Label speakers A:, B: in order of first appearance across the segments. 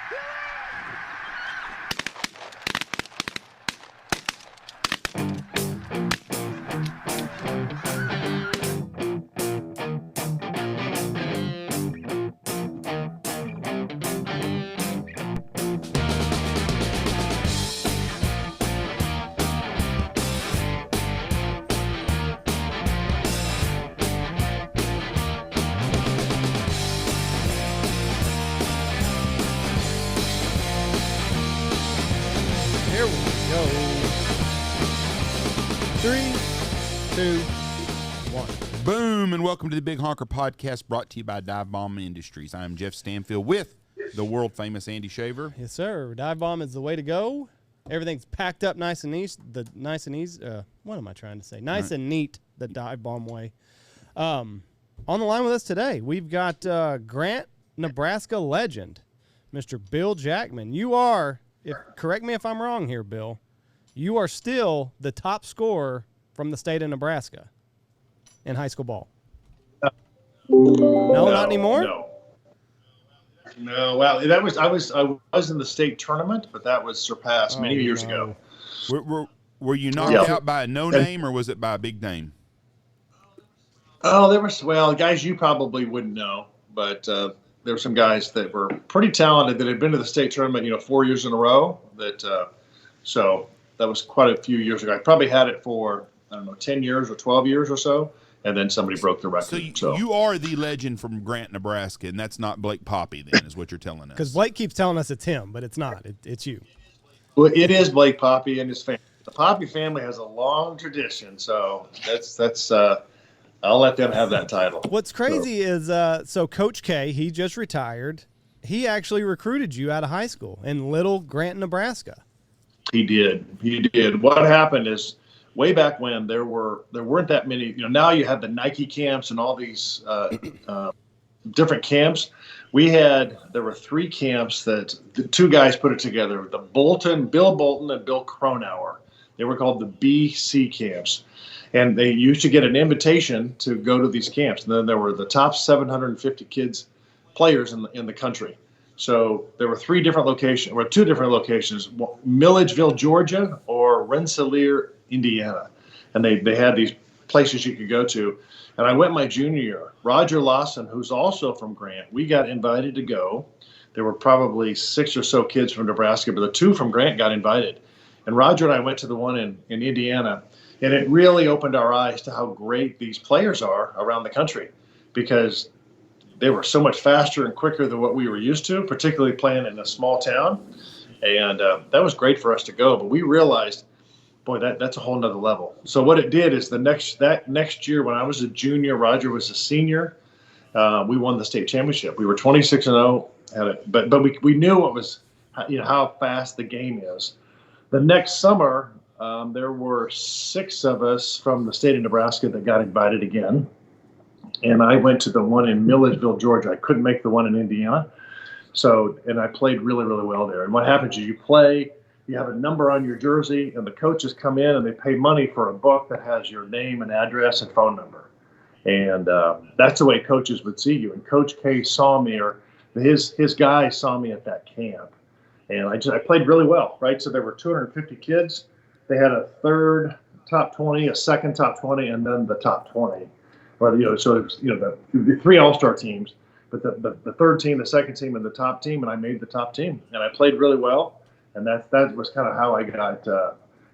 A: Here we go. 3, 2, 1.
B: Boom, and welcome to the Big Honker Podcast, brought to you by Dive Bomb Industries. I am Jeff Stanfield with the world-famous Andy Shaver.
A: Yes, sir. Dive bomb is the way to go. Everything's packed up nice and neat. What am I trying to say? Nice and neat, the dive bomb way. On the line with us today, we've got Grant, Nebraska legend, Mr. Bill Jackman. You are, correct me if I'm wrong here, Bill, you are still the top scorer from the state of Nebraska in high school ball. No, not anymore?
C: No, well, I was in the state tournament, but that was surpassed many years ago.
B: Were you knocked out by a no-name, or was it by a big name?
C: Oh, guys you probably wouldn't know, but there were some guys that were pretty talented that had been to the state tournament, 4 years in a row. So that was quite a few years ago. I probably had it for, 10 years or 12 years or so. And then somebody broke the record.
B: So you are the legend from Grant, Nebraska, and that's not Blake Poppy, then, is what you're telling us.
A: Because Blake keeps telling us it's him, but it's not. It's you.
C: Well, it is Blake Poppy and his family. The Poppy family has a long tradition, so that's I'll let them have that title.
A: What's crazy is so Coach K, he just retired. He actually recruited you out of high school in Little Grant, Nebraska.
C: He did. What happened is, way back when there weren't that many, now you have the Nike camps and all these different camps. There were 3 camps that the 2 guys put it together, Bill Bolton and Bill Cronauer. They were called the BC camps. And they used to get an invitation to go to these camps. And then there were the top 750 players in the country. So there were 2 different locations, Milledgeville, Georgia, or Rensselaer, Indiana. And they had these places you could go to. And I went my junior year. Roger Lawson, who's also from Grant, we got invited to go. There were probably 6 or so kids from Nebraska, but the 2 from Grant got invited. And Roger and I went to the one in Indiana. And it really opened our eyes to how great these players are around the country, because they were so much faster and quicker than what we were used to, particularly playing in a small town. And that was great for us to go. But we realized, boy, that's a whole nother level. So what it did is that next year, when I was a junior, Roger was a senior, we won the state championship. We were 26-0 at it, but we knew what was, how fast the game is. The next summer, there were 6 of us from the state of Nebraska that got invited again. And I went to the one in Milledgeville, Georgia. I couldn't make the one in Indiana. And I played really, really well there. And what happens is you play, you have a number on your jersey, and the coaches come in and they pay money for a book that has your name and address and phone number. And that's the way coaches would see you. And Coach K saw me, or his guys saw me at that camp. And I played really well, right? So there were 250 kids. They had a third top 20, a second top 20, and then the top 20. So it was, the 3 all-star teams, but the third team, the second team, and the top team, and I made the top team. And I played really well, and that was kind of how I got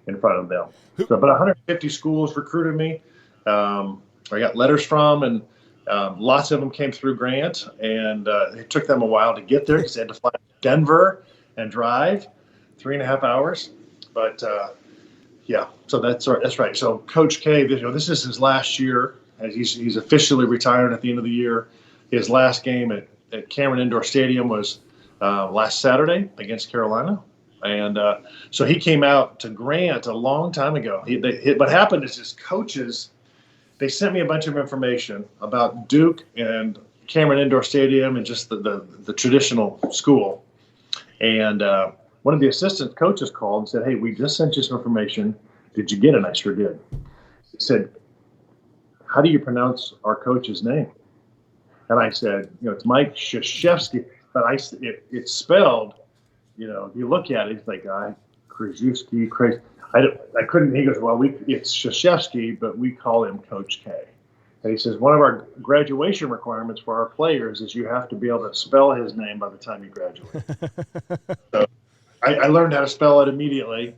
C: in front of them. So, but 150 schools recruited me. I got letters from, and lots of them came through Grant, and it took them a while to get there because they had to fly to Denver and drive 3.5 hours. But so that's right. So Coach K, this is his last year. He's officially retired at the end of the year. His last game at Cameron Indoor Stadium was last Saturday against Carolina. And so he came out to Grant a long time ago. What happened is his coaches, they sent me a bunch of information about Duke and Cameron Indoor Stadium and just the traditional school. And one of the assistant coaches called and said, "Hey, we just sent you some information. Did you get it?" I sure did. He said, "How do you pronounce our coach's name?" And I said, "It's Mike Krzyzewski, but it's spelled you look at it, it's like, Krzyzewski, crazy. I couldn't. He goes, well, it's Krzyzewski, but we call him Coach K. And he says one of our graduation requirements for our players is you have to be able to spell his name by the time you graduate. So I learned how to spell it immediately,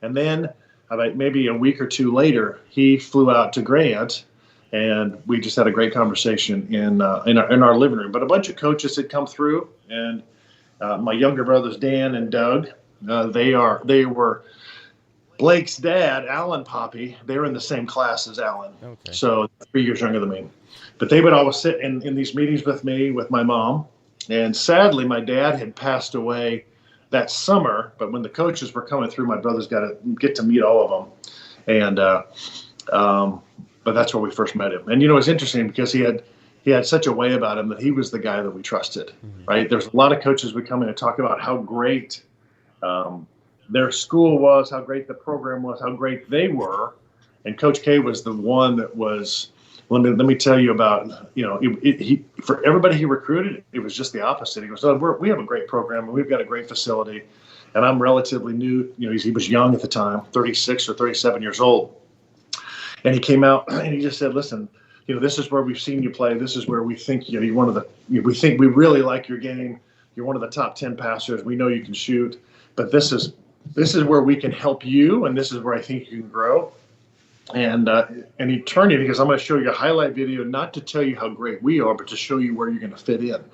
C: and then about maybe a week or two later, he flew out to Grant, and we just had a great conversation in our living room. But a bunch of coaches had come through, and my younger brothers Dan and Doug, they were Blake's dad, Alan Poppy. They were in the same class as Alan, okay. So 3 years younger than me. But they would always sit in these meetings with me, with my mom. And sadly, my dad had passed away that summer. But when the coaches were coming through, my brothers got to get to meet all of them. And but that's where we first met him. And it's interesting because he had such a way about him that he was the guy that we trusted. Mm-hmm. Right? There's a lot of coaches would come in and talk about how great their school was, how great the program was, how great they were, and Coach K was the one that was. Let me tell you about. He for everybody he recruited, it was just the opposite. He goes, we have a great program and we've got a great facility, and I'm relatively new. He was young at the time, 36 or 37 years old, and he came out and he just said, "Listen, this is where we've seen you play. This is where we think you're one of the. We think we really like your game. You're one of the top 10 passers. We know you can shoot, but this is where we can help you, and this is where I think you can grow." And he turned it because I'm going to show you a highlight video, not to tell you how great we are, but to show you where you're going to fit in.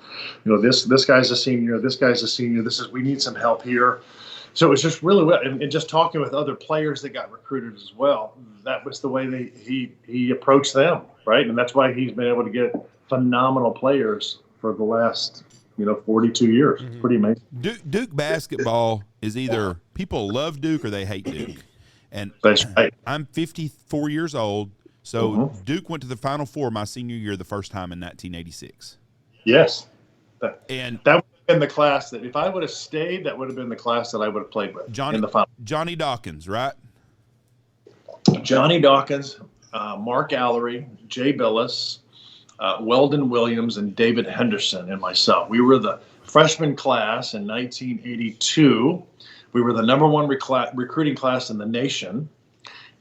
C: This guy's a senior. This guy's a senior. We need some help here. So it was just really well, and just talking with other players that got recruited as well. That was the way he approached them, right? And that's why he's been able to get phenomenal players for the last 42 years. Mm-hmm. It's pretty amazing.
B: Duke basketball is either people love Duke or they hate Duke. And
C: that's right.
B: I'm 54 years old, so mm-hmm. Duke went to the Final Four my senior year the first time in 1986.
C: Yes.
B: And
C: that would have been the class that if I would have stayed, that would have been the class that I would have played with in the final.
B: Johnny Dawkins, right?
C: Johnny Dawkins, Mark Allery, Jay Billis, Weldon Williams, and David Henderson and myself. We were the freshman class in 1982. We were the number one recruiting class in the nation.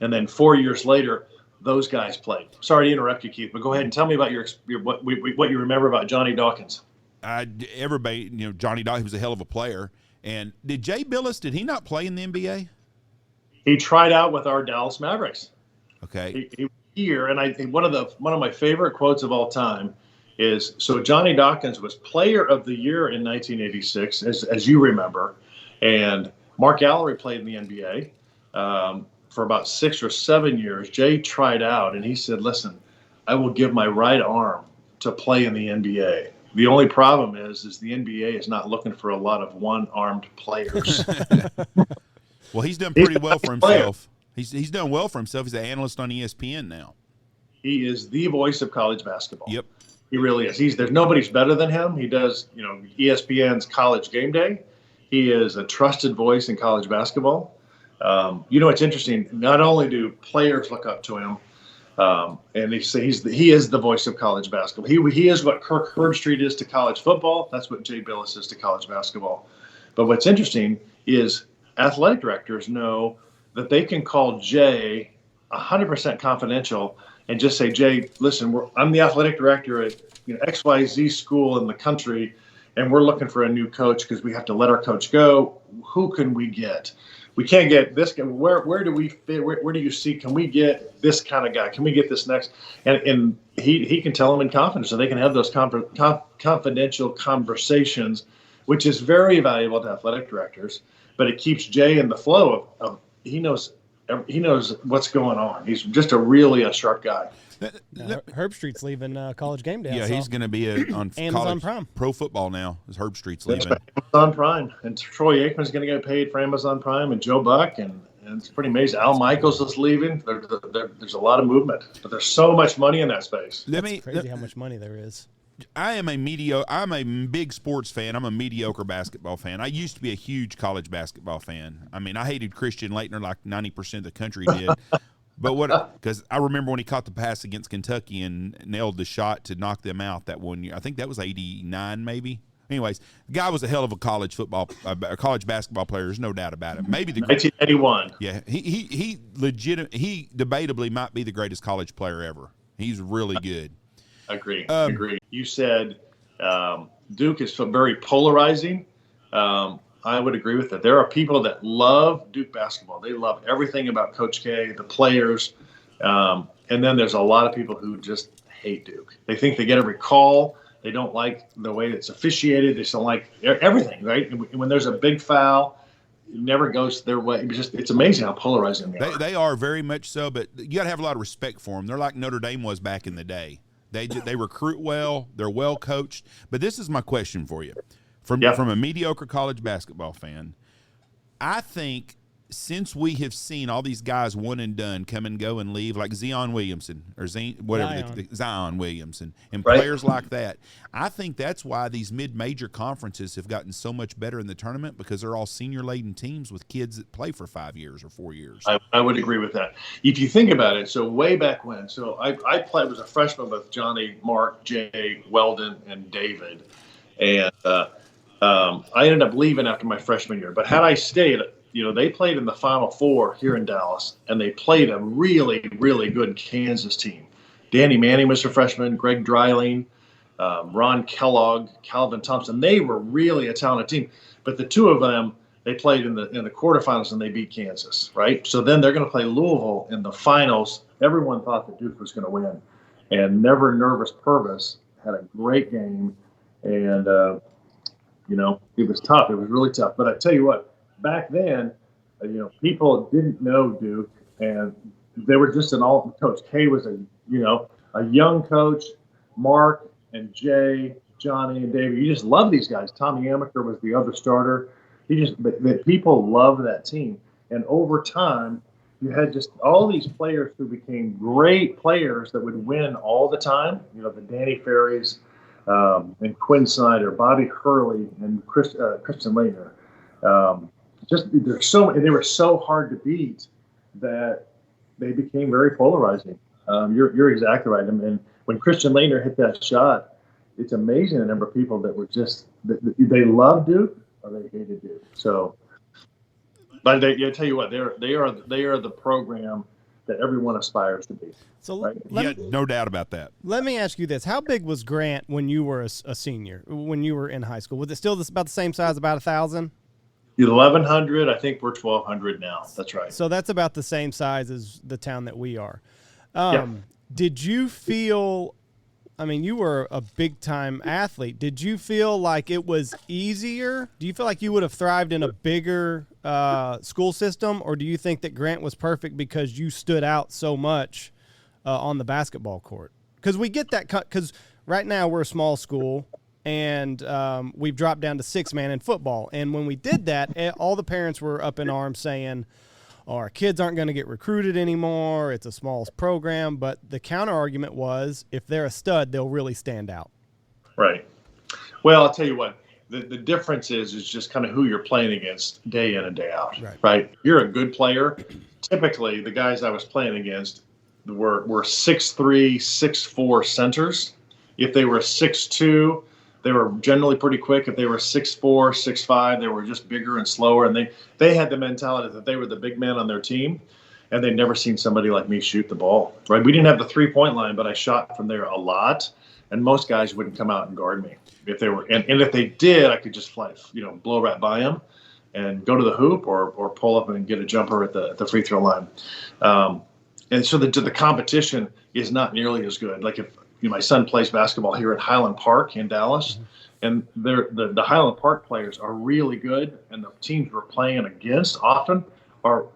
C: And then 4 years later, those guys played. Sorry to interrupt you, Keith, but go ahead and tell me about what you remember about Johnny Dawkins.
B: Everybody, Johnny Dawkins was a hell of a player. And did Jay Billis, did he not play in the NBA?
C: He tried out with our Dallas Mavericks.
B: Okay.
C: He was here, and I think one of my favorite quotes of all time is, so Johnny Dawkins was Player of the Year in 1986, as you remember, and Mark Allery played in the NBA for about 6 or 7 years. Jay tried out, and he said, "Listen, I will give my right arm to play in the NBA. The only problem is the NBA is not looking for a lot of one-armed players."
B: Well, he's done pretty well for himself. He's done well for himself. He's an analyst on ESPN now.
C: He is the voice of college basketball.
B: Yep.
C: He really is. There's nobody's better than him. He does, ESPN's College Game Day. He is a trusted voice in college basketball. It's interesting. Not only do players look up to him, and they say he is the voice of college basketball. He is what Kirk Herbstreit is to college football. That's what Jay Billis is to college basketball. But what's interesting is athletic directors know that they can call Jay 100% confidential and just say, "Jay, listen, I'm the athletic director at XYZ school in the country, and we're looking for a new coach because we have to let our coach go. Who can we get? We can't get this guy. Where do we fit? Where do you see? Can we get this kind of guy? Can we get this next?" And he can tell them in confidence, so they can have those confidential conversations, which is very valuable to athletic directors. But it keeps Jay in the flow of he knows what's going on. He's just a sharp guy.
A: Herbstreit's leaving College Game Day.
B: Yeah, he's going to be on
A: Amazon Prime
B: pro football now. As Herbstreit's leaving
C: Amazon Prime, and Troy Aikman's going to get paid for Amazon Prime, and Joe Buck, and it's pretty amazing. Al Michaels is leaving. There's a lot of movement, but there's so much money in that space.
A: It's crazy how much money there is.
B: I'm a big sports fan. I'm a mediocre basketball fan. I used to be a huge college basketball fan. I mean, I hated Christian Laettner like 90% of the country did. But because I remember when he caught the pass against Kentucky and nailed the shot to knock them out that one year. I think that was 89 maybe. Anyways, the guy was a hell of a college basketball player. There's no doubt about it. Maybe the
C: 1981.
B: Yeah, he debatably might be the greatest college player ever. He's really good.
C: Agree. You said Duke is very polarizing. I would agree with that. There are people that love Duke basketball. They love everything about Coach K, the players. And then there's a lot of people who just hate Duke. They think they get every call. They don't like the way it's officiated. They just don't like everything, right? And when there's a big foul, it never goes their way. It's amazing how polarizing they are.
B: They are very much so, but you got to have a lot of respect for them. They're like Notre Dame was back in the day. They recruit well. They're well coached. But this is my question for you. From a mediocre college basketball fan, I think since we have seen all these guys one and done come and go and leave, like Zion Williamson or Zion Williamson and players like that, I think that's why these mid-major conferences have gotten so much better in the tournament, because they're all senior-laden teams with kids that play for 5 years or 4 years.
C: I would agree with that. If you think about it, so way back when, so I was a freshman with Johnny, Mark, Jay, Weldon, and David, and I ended up leaving after my freshman year. But had I stayed, they played in the Final Four here in Dallas, and they played a really, really good Kansas team. Danny Manning was a freshman, Greg Dreiling, Ron Kellogg, Calvin Thompson. They were really a talented team. But the two of them, they played in the quarterfinals, and they beat Kansas, right? So then they're going to play Louisville in the finals. Everyone thought that Duke was going to win. And Never Nervous Purvis had a great game, and it was tough. It was really tough. But I tell you what, back then, people didn't know Duke, and they were just an all. Coach K was a young coach. Mark and Jay, Johnny and David, you just love these guys. Tommy Amaker was the other starter. But people loved that team, and over time, you had just all these players who became great players that would win all the time. The Danny Ferries. And Quinn Snyder, Bobby Hurley, and Christian Laettner. They were so hard to beat that they became very polarizing. You're exactly right. And when Christian Laettner hit that shot, it's amazing the number of people that were just they loved Duke or they hated Duke. So, but I tell you what, they are the program that everyone aspires to be.
A: So
B: right? No doubt about that.
A: Let me ask you this: how big was Grant when you were a senior? When you were in high school, was it still about the same size, about 1,000?
C: 1,100. I think we're 1,200 now. That's right.
A: So that's about the same size as the town that we are.
C: Yeah.
A: Did you feel? I mean, you were a big-time athlete. Did you feel like it was easier? Do you feel like you would have thrived in a bigger school system, or do you think that Grant was perfect because you stood out so much on the basketball court? Because we get that because right now we're a small school, and we've dropped down to 6-man in football. And when we did that, all the parents were up in arms saying, our kids aren't going to get recruited anymore. It's a small program. But the counter argument was, if they're a stud, they'll really stand out.
C: Right. Well, I'll tell you what, the difference is just kind of who you're playing against day in and day out. Right. You're a good player. Typically, the guys I was playing against were 6'3", 6'4" centers. If they were 6'2", they were generally pretty quick. If they were 6'4", 6'5", they were just bigger and slower. And they had the mentality that they were the big man on their team, and they'd never seen somebody like me shoot the ball. Right? We didn't have the 3-point line, but I shot from there a lot, and most guys wouldn't come out and guard me if they were. And if they did, I could just fly, blow right by them, and go to the hoop or pull up and get a jumper at the free throw line. And so the competition is not nearly as good. Like if my son plays basketball here at Highland Park in Dallas, and the Highland Park players are really good, and the teams we're playing against often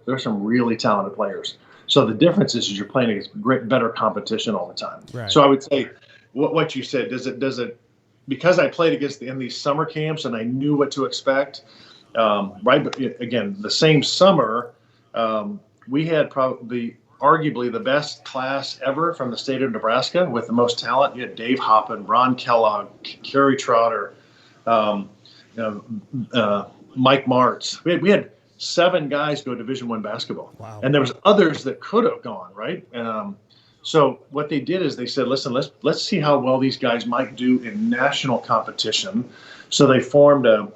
C: there's some really talented players. So the difference is you're playing against better competition all the time.
A: Right.
C: So I would say what you said, does it because I played against in these summer camps and I knew what to expect, right? But again, the same summer, we had arguably the best class ever from the state of Nebraska with the most talent. You had Dave Hoppin, Ron Kellogg, Kerry Trotter, Mike Martz. We had 7 guys go Division I basketball.
A: Wow.
C: And there was others that could have gone, right? So what they did is they said, listen, let's see how well these guys might do in national competition. So they formed a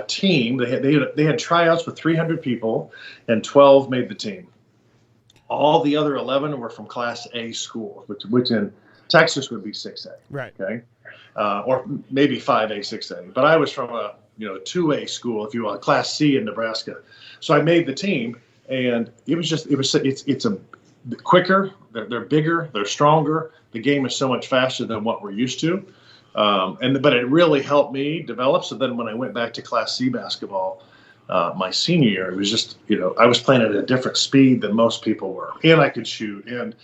C: team. They had tryouts with 300 people, and 12 made the team. All the other 11 were from Class A schools, which in Texas would be 6A.
A: Right.
C: Okay. Or maybe 5A, 6A. But I was from a 2A school, if you will, a Class C in Nebraska. So I made the team, and it's a quicker. They're bigger. They're stronger. The game is so much faster than what we're used to. But it really helped me develop. So then when I went back to Class C basketball, my senior year, it was just, I was playing at a different speed than most people were, and I could shoot, and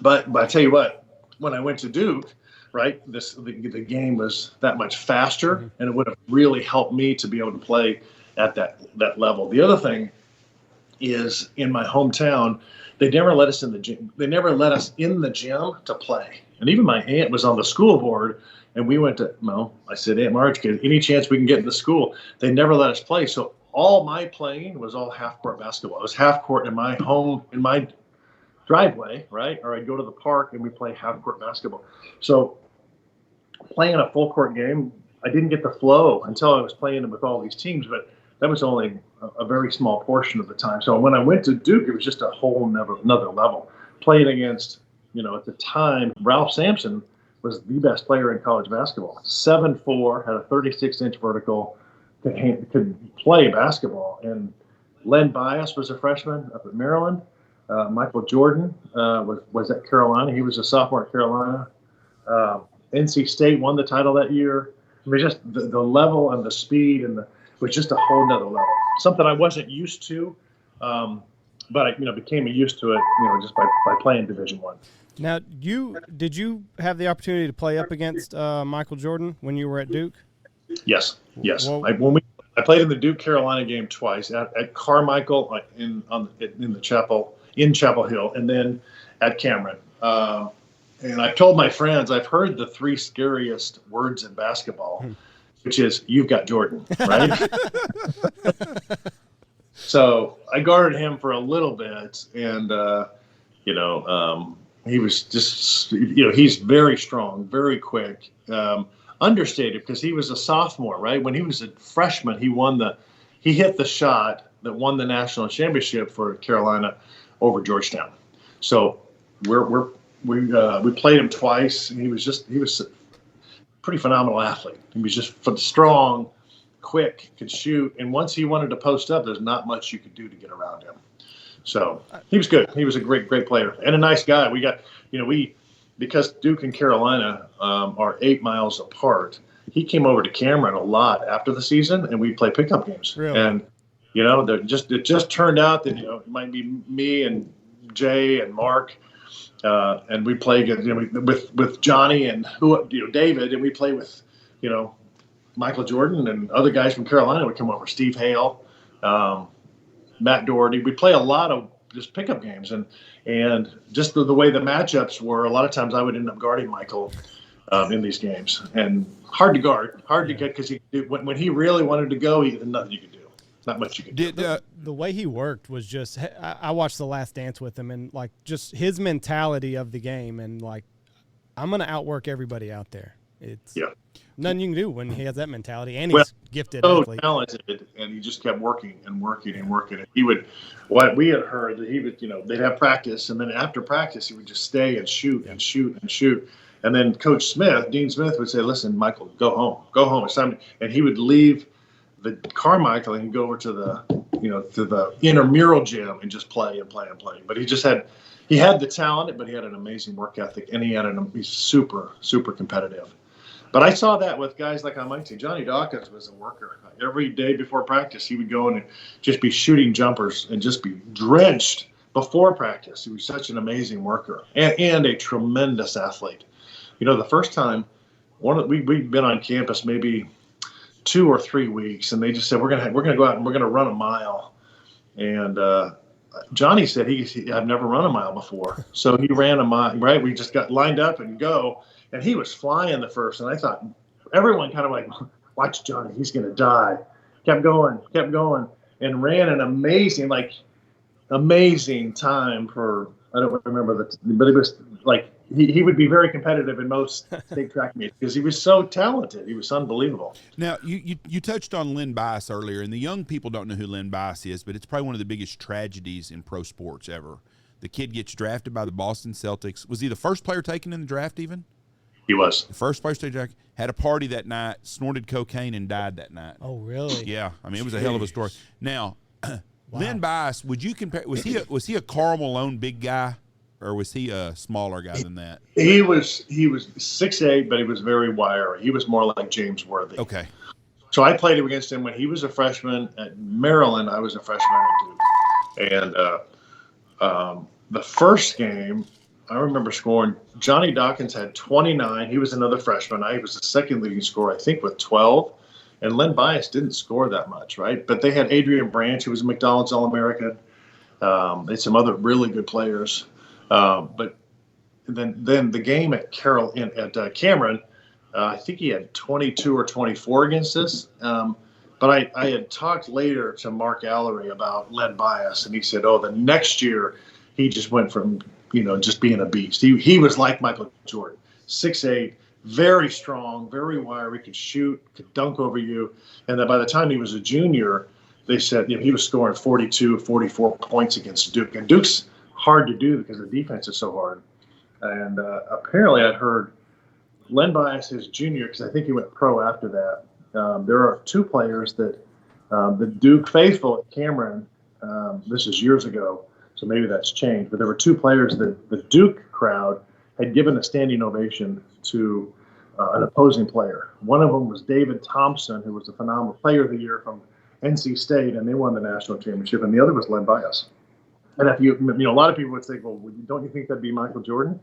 C: but I tell you what, when I went to Duke, right, the game was that much faster, mm-hmm. and it would have really helped me to be able to play at that level. The other thing is, in my hometown, they never let us in the gym. They never let us in the gym to play. And even my aunt was on the school board, and we went to, I said, Aunt Marge, any chance we can get into school? They never let us play. So all my playing was all half-court basketball. It was half-court in my home, in my driveway, right? Or I'd go to the park, and we play half-court basketball. So playing a full-court game, I didn't get the flow until I was playing with all these teams, but that was only a very small portion of the time. So when I went to Duke, it was just a whole another level. Playing against, at the time, Ralph Sampson was the best player in college basketball. 7'4", had a 36-inch vertical, could play basketball. And Lynn Bias was a freshman up at Maryland. Michael Jordan was at Carolina. He was a sophomore at Carolina. NC State won the title that year. I mean, just the level and the speed and was just a whole nother level. Something I wasn't used to, but I became used to it, just by playing Division I.
A: Now, did you have the opportunity to play up against Michael Jordan when you were at Duke?
C: Yes.
A: Well,
C: I played in the Duke Carolina game twice at Carmichael in Chapel Hill, and then at Cameron. And I've told my friends, I've heard the three scariest words in basketball, which is, you've got Jordan, right? So I guarded him for a little bit, and, he was just, he's very strong, very quick, understated because he was a sophomore, right? When he was a freshman, he hit the shot that won the national championship for Carolina over Georgetown. So we played him twice, and he was a pretty phenomenal athlete. He was just strong, quick, could shoot, and once he wanted to post up, there's not much you could do to get around him. So he was good. He was a great player and a nice guy. We got, because Duke and Carolina are 8 miles apart, he came over to Cameron a lot after the season, and we play pickup games.
A: Really?
C: And, it just turned out that, it might be me and Jay and Mark, and we play against, with Johnny and David, and we play with, Michael Jordan and other guys from Carolina would come over, Steve Hale, Matt Doherty. We play a lot of just pickup games, and just the way the matchups were, a lot of times I would end up guarding Michael in these games, and hard to guard, hard to get, because when he really wanted to go, nothing you could do. Not much you could do.
A: The way he worked was just, I watched The Last Dance with him, and just his mentality of the game, and I'm going to outwork everybody out there. It's nothing you can do when he has that mentality, and he's gifted athlete.
C: Talented, and he just kept working and working and working. And he would, what we had heard, that he would, they'd have practice, and then after practice, he would just stay and shoot and shoot and shoot. And then Coach Dean Smith would say, listen, Michael, go home. It's time. And he would leave the Carmichael and go over to the intramural gym and just play and play and play. But he had the talent, but he had an amazing work ethic, and he's super, super competitive. But I saw that with guys like on my team. Johnny Dawkins was a worker. Every day before practice, he would go in and just be shooting jumpers and just be drenched before practice. He was such an amazing worker and a tremendous athlete. The first time, we'd been on campus maybe 2 or 3 weeks, and they just said, we're gonna go out and we're gonna run a mile. And Johnny said I've never run a mile before, so he ran a mile. Right, we just got lined up and go. And he was flying the first, and I thought everyone kind of watch Johnny, he's going to die. Kept going, and ran an amazing time for I don't remember that, but it was like he would be very competitive in most state track meets because he was so talented. He was unbelievable.
B: Now, you touched on Lynn Bias earlier, and the young people don't know who Lynn Bias is, but it's probably one of the biggest tragedies in pro sports ever. The kid gets drafted by the Boston Celtics. Was he the first player taken in the draft even?
C: He was.
B: The first player taken. Had a party that night, snorted cocaine, and died that night.
A: Oh, really?
B: Yeah. I mean, it was a hell of a story. Now, Lynn Bias, would you compare? Was he a Karl Malone big guy, or was he a smaller guy than that?
C: He was 6'8", but he was very wiry. He was more like James Worthy.
B: Okay.
C: So I played against him when he was a freshman at Maryland. I was a freshman at Duke, and the first game, I remember scoring. Johnny Dawkins had 29. He was another freshman. I was the second leading scorer, I think, with 12. And Lynn Bias didn't score that much, right? But they had Adrian Branch, who was a McDonald's All-American. They had some other really good players. But then the game at Cameron, I think he had 22 or 24 against us. But I had talked later to Mark Allery about Lynn Bias, and he said, the next year he just went from, just being a beast. He was like Michael Jordan, 6'8", very strong, very wiry, could shoot, could dunk over you. And then by the time he was a junior, they said he was scoring 42, 44 points against Duke. And Duke's hard to do because the defense is so hard. And apparently I'd heard Lynn Bias, his junior, because I think he went pro after that. There are two players that the Duke faithful at Cameron, this is years ago, so maybe that's changed, but there were two players that the Duke crowd had given a standing ovation to an opposing player. One of them was David Thompson, who was a phenomenal player of the year from NC State, and they won the national championship, and the other was Lynn Bias. And if a lot of people would say, well, don't you think that'd be Michael Jordan?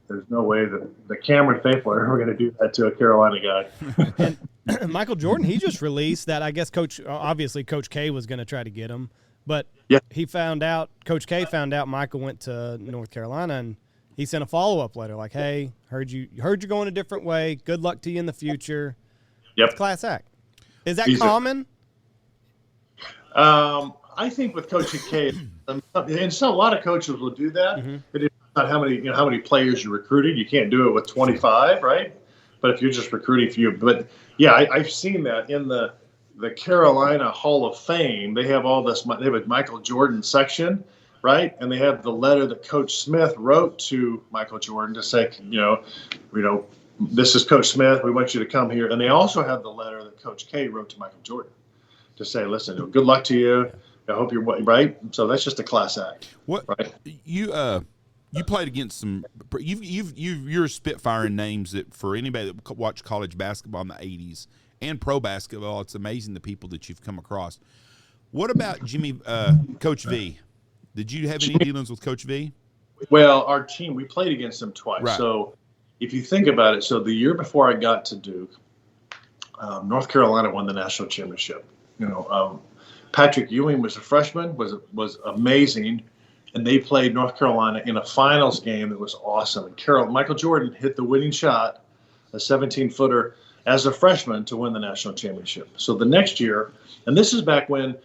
C: There's no way that the Cameron faithful are ever going to do that to a Carolina guy.
A: And Michael Jordan, he just released that. I guess Coach K was going to try to get him, but Coach K found out Michael went to North Carolina, and he sent a follow-up letter like, hey, heard you going a different way. Good luck to you in the future.
C: Yep.
A: It's class act. Is that common?
C: I think with Coach K, and so a lot of coaches will do that.
A: Mm-hmm.
C: It is not how many players you recruited. You can't do it with 25, right? But if you're just recruiting for you, but yeah, I've seen that in the Carolina Hall of Fame. They have all this. They have a Michael Jordan section, right? And they have the letter that Coach Smith wrote to Michael Jordan to say, this is Coach Smith. We want you to come here. And they also have the letter that Coach K wrote to Michael Jordan to say, listen, good luck to you. I hope you're right. So that's just a class act.
B: What right? You played against some. You're spitfiring names that for anybody that watched college basketball in the '80s and pro basketball, it's amazing the people that you've come across. What about Coach V? Did you have any dealings with Coach V?
C: Well, our team, we played against him twice.
B: Right.
C: So if you think about it, so the year before I got to Duke, North Carolina won the national championship. Patrick Ewing was a freshman, was amazing, and they played North Carolina in a finals game that was awesome. And Michael Jordan hit the winning shot, a 17-footer, as a freshman to win the national championship. So the next year, and this is back when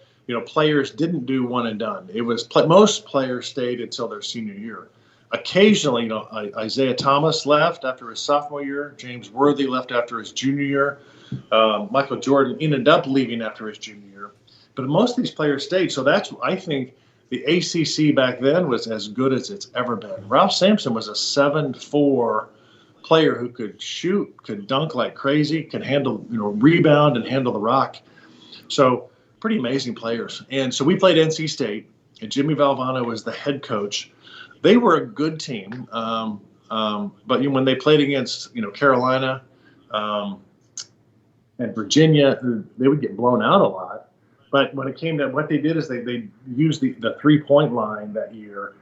C: players didn't do one and done. It was most players stayed until their senior year. Occasionally, Isaiah Thomas left after his sophomore year. James Worthy left after his junior year. Michael Jordan ended up leaving after his junior year. But most of these players stayed. So I think the ACC back then was as good as it's ever been. Ralph Sampson was a 7'4" player who could shoot, could dunk like crazy, could handle, rebound and handle the rock. So pretty amazing players. And so we played NC State, and Jimmy Valvano was the head coach. They were a good team. But when they played against, Carolina and Virginia, they would get blown out a lot. But when it came to what they did is they used the three-point line that year,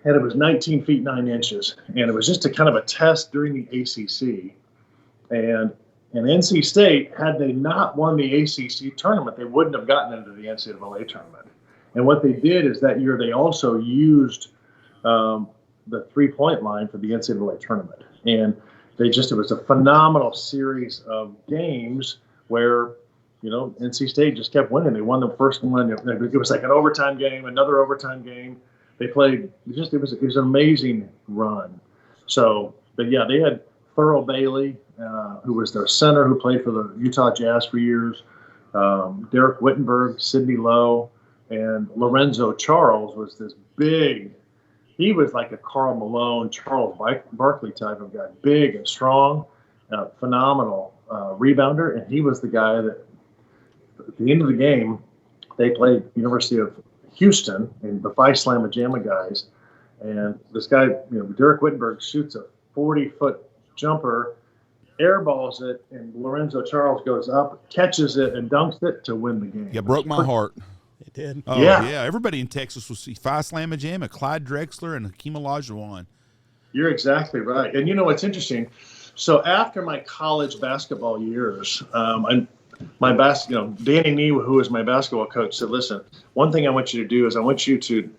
C: and it was 19 feet 9 inches, and it was just a kind of a test during the ACC. And NC State, had they not won the ACC tournament, they wouldn't have gotten into the NCAA tournament. And what they did is that year they also used the three-point line for the NCAA tournament, and it was a phenomenal series of games where NC State just kept winning. They won the first one. It was like an overtime game, another overtime game. They played it was an amazing run. So, but yeah, they had Thurl Bailey, who was their center, who played for the Utah Jazz for years. Derek Wittenberg, Sidney Lowe, and Lorenzo Charles was this big. He was like a Karl Malone, Charles Barkley type of guy, big and strong, phenomenal rebounder, and he was the guy that at the end of the game they played University of Houston and the Phi Slamma Jamma guys, and this guy, Derek Wittenberg shoots a 40-foot jumper, airballs it, and Lorenzo Charles goes up, catches it, and dunks it to win the game.
B: Yeah, broke my heart.
A: It did.
B: Oh,
C: yeah.
B: Everybody in Texas was Phi Slamma Jamma, Clyde Drexler, and Hakeem Olajuwon.
C: You're exactly right. And it's interesting. So after my college basketball years, Danny Nee, who was my basketball coach, said, "Listen, one thing I want you to do is I want you to.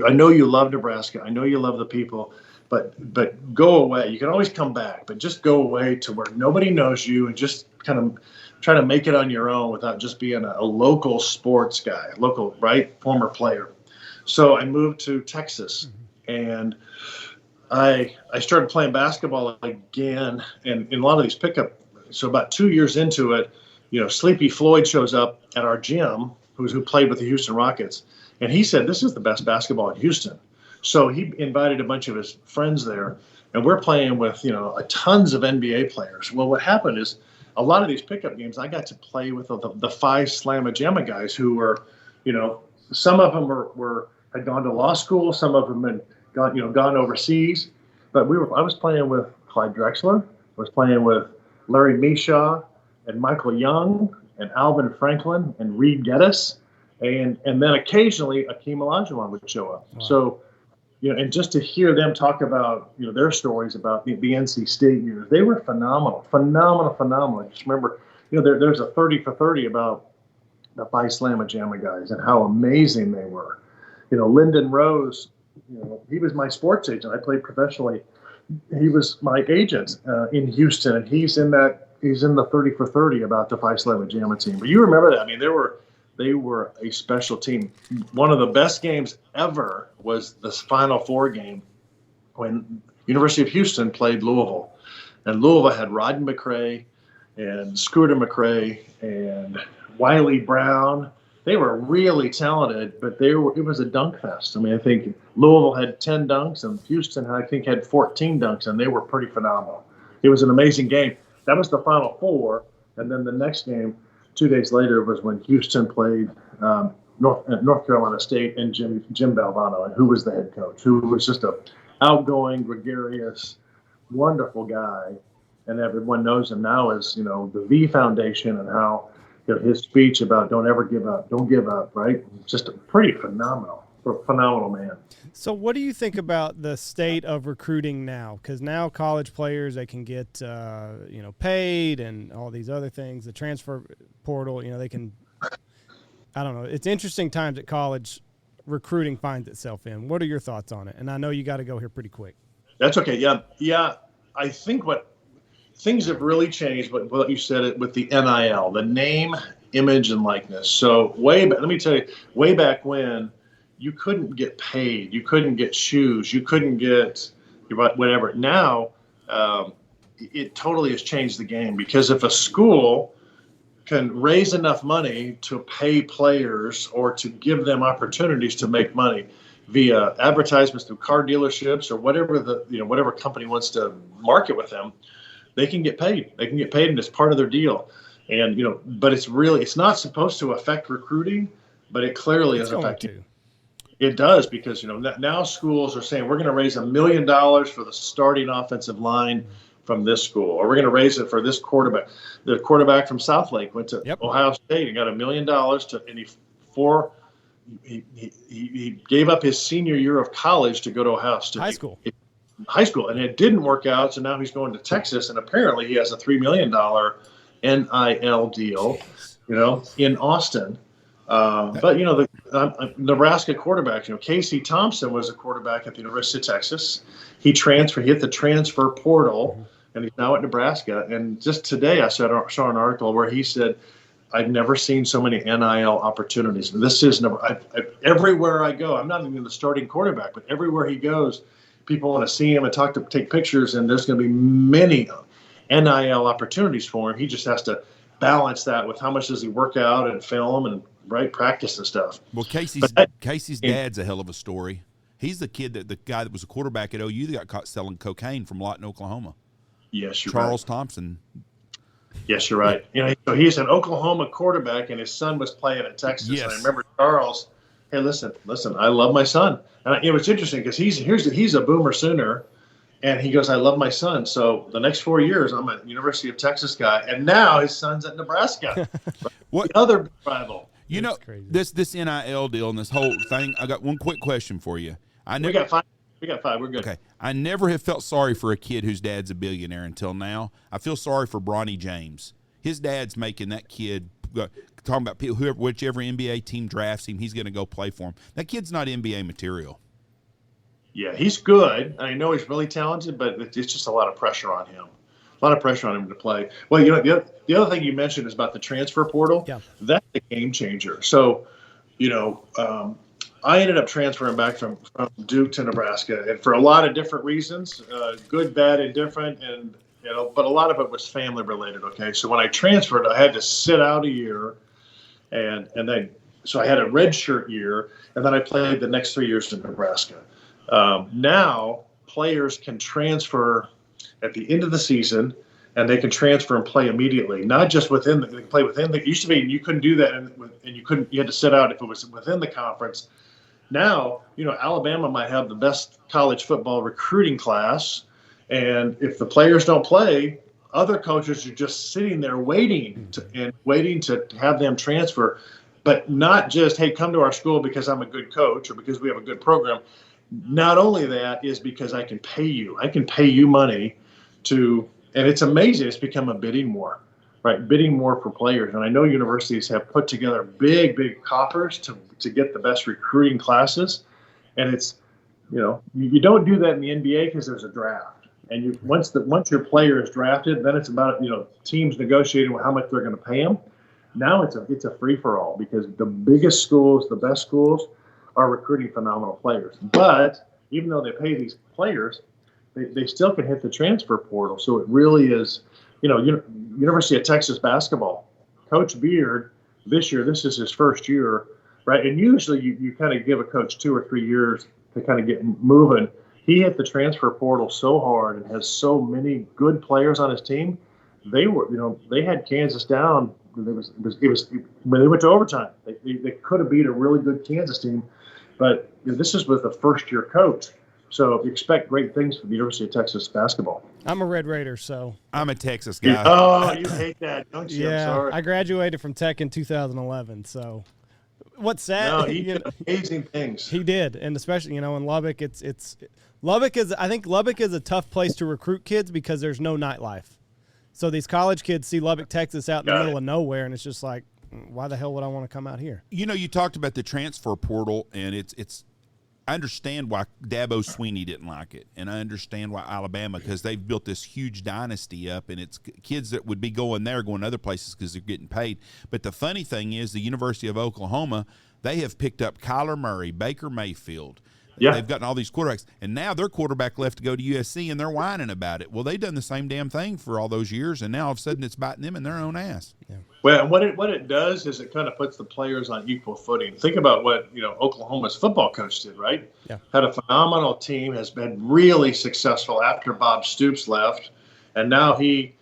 C: I know you love Nebraska. I know you love the people, but go away. You can always come back, but just go away to where nobody knows you and just kind of try to make it on your own without just being a local sports guy, former player." So I moved to Texas, and I started playing basketball again, and in a lot of these pickup. So about 2 years into it, Sleepy Floyd shows up at our gym, who played with the Houston Rockets, and he said, "This is the best basketball in Houston." So he invited a bunch of his friends there, and we're playing with tons of NBA players. Well, what happened is a lot of these pickup games, I got to play with the Phi Slamma Jamma guys who were, some of them had gone to law school, some of them had gone overseas, but I was playing with Clyde Drexler, I was playing with Larry Mishaw and Michael Young and Alvin Franklin and Reed Geddes, and then occasionally Hakeem Olajuwon would show up. Wow. So, and just to hear them talk about their stories about the NC State years, they were phenomenal. I just remember, there's a 30 for 30 about the Phi Slamma Jamma guys and how amazing they were. Lyndon Rose, he was my sports agent. I played professionally. He was my agent in Houston, and he's in the 30 for 30 about the Phi Slamma Jamma team. But you remember that? I mean, they were a special team. One of the best games ever was this Final Four game when University of Houston played Louisville, and Louisville had Rodney McCray and Scooter McCray and Wiley Brown. They were really talented, but it was a dunk fest. I mean, I think Louisville had 10 dunks and Houston, I think, had 14 dunks, and they were pretty phenomenal. It was an amazing game. That was the Final Four, and then the next game, 2 days later, was when Houston played North Carolina State and Jim Valvano, who was the head coach, who was just a outgoing, gregarious, wonderful guy, and everyone knows him now as the V Foundation and how his speech about don't ever give up, don't give up, right? Just a pretty phenomenal man.
A: So what do you think about the state of recruiting now? Because now college players, they can get, paid and all these other things, the transfer portal, they can, I don't know. It's interesting times that college recruiting finds itself in. What are your thoughts on it? And I know you got to go here pretty quick.
C: That's okay. Yeah. I think things have really changed, but what you said it with the NIL, the name, image, and likeness. So let me tell you, way back when, you couldn't get paid, you couldn't get shoes, you couldn't get whatever. Now, it totally has changed the game, because if a school can raise enough money to pay players or to give them opportunities to make money via advertisements through car dealerships or whatever whatever company wants to market with them, they can get paid. They can get paid, and it's part of their deal. And but it's not supposed to affect recruiting, but it clearly is affecting. It does, because now schools are saying we're going to raise $1 million for the starting offensive line from this school, or we're going to raise it for this quarterback. The quarterback from Southlake went to Ohio State and got $1 million he gave up his senior year of college to go to Ohio State. High school, and it didn't work out, so now he's going to Texas, and apparently he has a $3 million NIL deal, in Austin. But the Nebraska quarterbacks, Casey Thompson was a quarterback at the University of Texas. He hit the transfer portal, and he's now at Nebraska. And just today I saw an article where he said I've never seen so many NIL opportunities. This is never. Everywhere I go, I'm not even the starting quarterback, but everywhere he goes, people want to see him and take pictures, and there's going to be many NIL opportunities for him. He just has to balance that with how much does he work out and film and practice and stuff.
B: Well, Casey's dad's a hell of a story. He's the guy that was a quarterback at OU that got caught selling cocaine from Lawton, Oklahoma.
C: Yes, you're
B: Charles
C: right.
B: Thompson.
C: Yes, you're right. So he's an Oklahoma quarterback, and his son was playing at Texas.
B: Yes.
C: And I remember Charles. Hey, listen. I love my son. And it was interesting because he's a Boomer Sooner, and he goes, I love my son. So the next 4 years, I'm a University of Texas guy, and now his son's at Nebraska.
B: What
C: the other rival?
B: You know, this NIL deal and this whole thing. I got one quick question for you.
C: We got five. We're good.
B: Okay. I never have felt sorry for a kid whose dad's a billionaire until now. I feel sorry for Bronny James. His dad's making that kid talking about whichever NBA team drafts him, he's going to go play for him. That kid's not NBA material.
C: Yeah, he's good. I know he's really talented, but it's just a lot of pressure on him. A lot of pressure on him to play. Well, the other thing you mentioned is about the transfer portal.
A: Yeah.
C: That's a game changer. So, I ended up transferring back from Duke to Nebraska, and for a lot of different reasons, good, bad, and different, and but a lot of it was family related. Okay, so when I transferred, I had to sit out a year, and then so I had a redshirt year, and then I played the next 3 years in Nebraska. Now players can transfer at the end of the season, and they can transfer and play immediately. Not just they can play within it used to be you couldn't do that, and you had to sit out if it was within the conference. Now, Alabama might have the best college football recruiting class, and if the players don't play, other coaches are just sitting there waiting to have them transfer, but not just, hey, come to our school because I'm a good coach or because we have a good program. Not only that is because I can pay you. I can pay you money and it's amazing. It's become a bidding war, right? Bidding war for players. And I know universities have put together big coffers to get the best recruiting classes. And it's, you don't do that in the NBA because there's a draft. And once your player is drafted, then it's about, teams negotiating with how much they're going to pay them. Now it's a free-for-all because the biggest schools, the best schools, are recruiting phenomenal players. But even though they pay these players, they still can hit the transfer portal. So it really is, University of Texas basketball. Coach Beard, this is his first year, right? And usually you kind of give a coach 2 or 3 years to kind of get moving. He hit the transfer portal so hard and has so many good players on his team. They had Kansas down. It was when they went to overtime. They could have beat a really good Kansas team, but this is with a first-year coach. So expect great things from the University of Texas basketball.
A: I'm a Red Raider, so.
B: I'm a Texas guy.
C: Oh, you hate that, don't you?
A: Yeah,
C: I'm sorry.
A: I graduated from Tech in 2011, so. What's sad?
C: No, he did amazing things.
A: He did, and especially in Lubbock, I think Lubbock is a tough place to recruit kids because there's no nightlife. So these college kids see Lubbock, Texas out in the middle of nowhere, and it's just like, why the hell would I want to come out here?
B: You talked about the transfer portal, and it's. I understand why Dabo Swinney didn't like it, and I understand why Alabama, because they've built this huge dynasty up, and it's kids that would be going other places because they're getting paid. But the funny thing is the University of Oklahoma, they have picked up Kyler Murray, Baker Mayfield. Yeah. They've gotten all these quarterbacks, and now their quarterback left to go to USC, and they're whining about it. Well, they've done the same damn thing for all those years, and now all of a sudden it's biting them in their own ass.
A: Yeah.
C: Well, what it does is it kind of puts the players on equal footing. Think about what Oklahoma's football coach did, right?
A: Yeah. Had
C: a phenomenal team, has been really successful after Bob Stoops left, and now he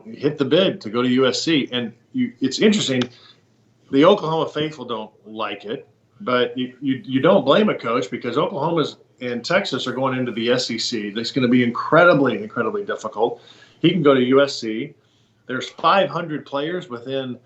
C: hit the bid to go to USC. And it's interesting, the Oklahoma faithful don't like it. But you don't blame a coach because Oklahoma's and Texas are going into the SEC. That's going to be incredibly, incredibly difficult. He can go to USC. There's 500 players within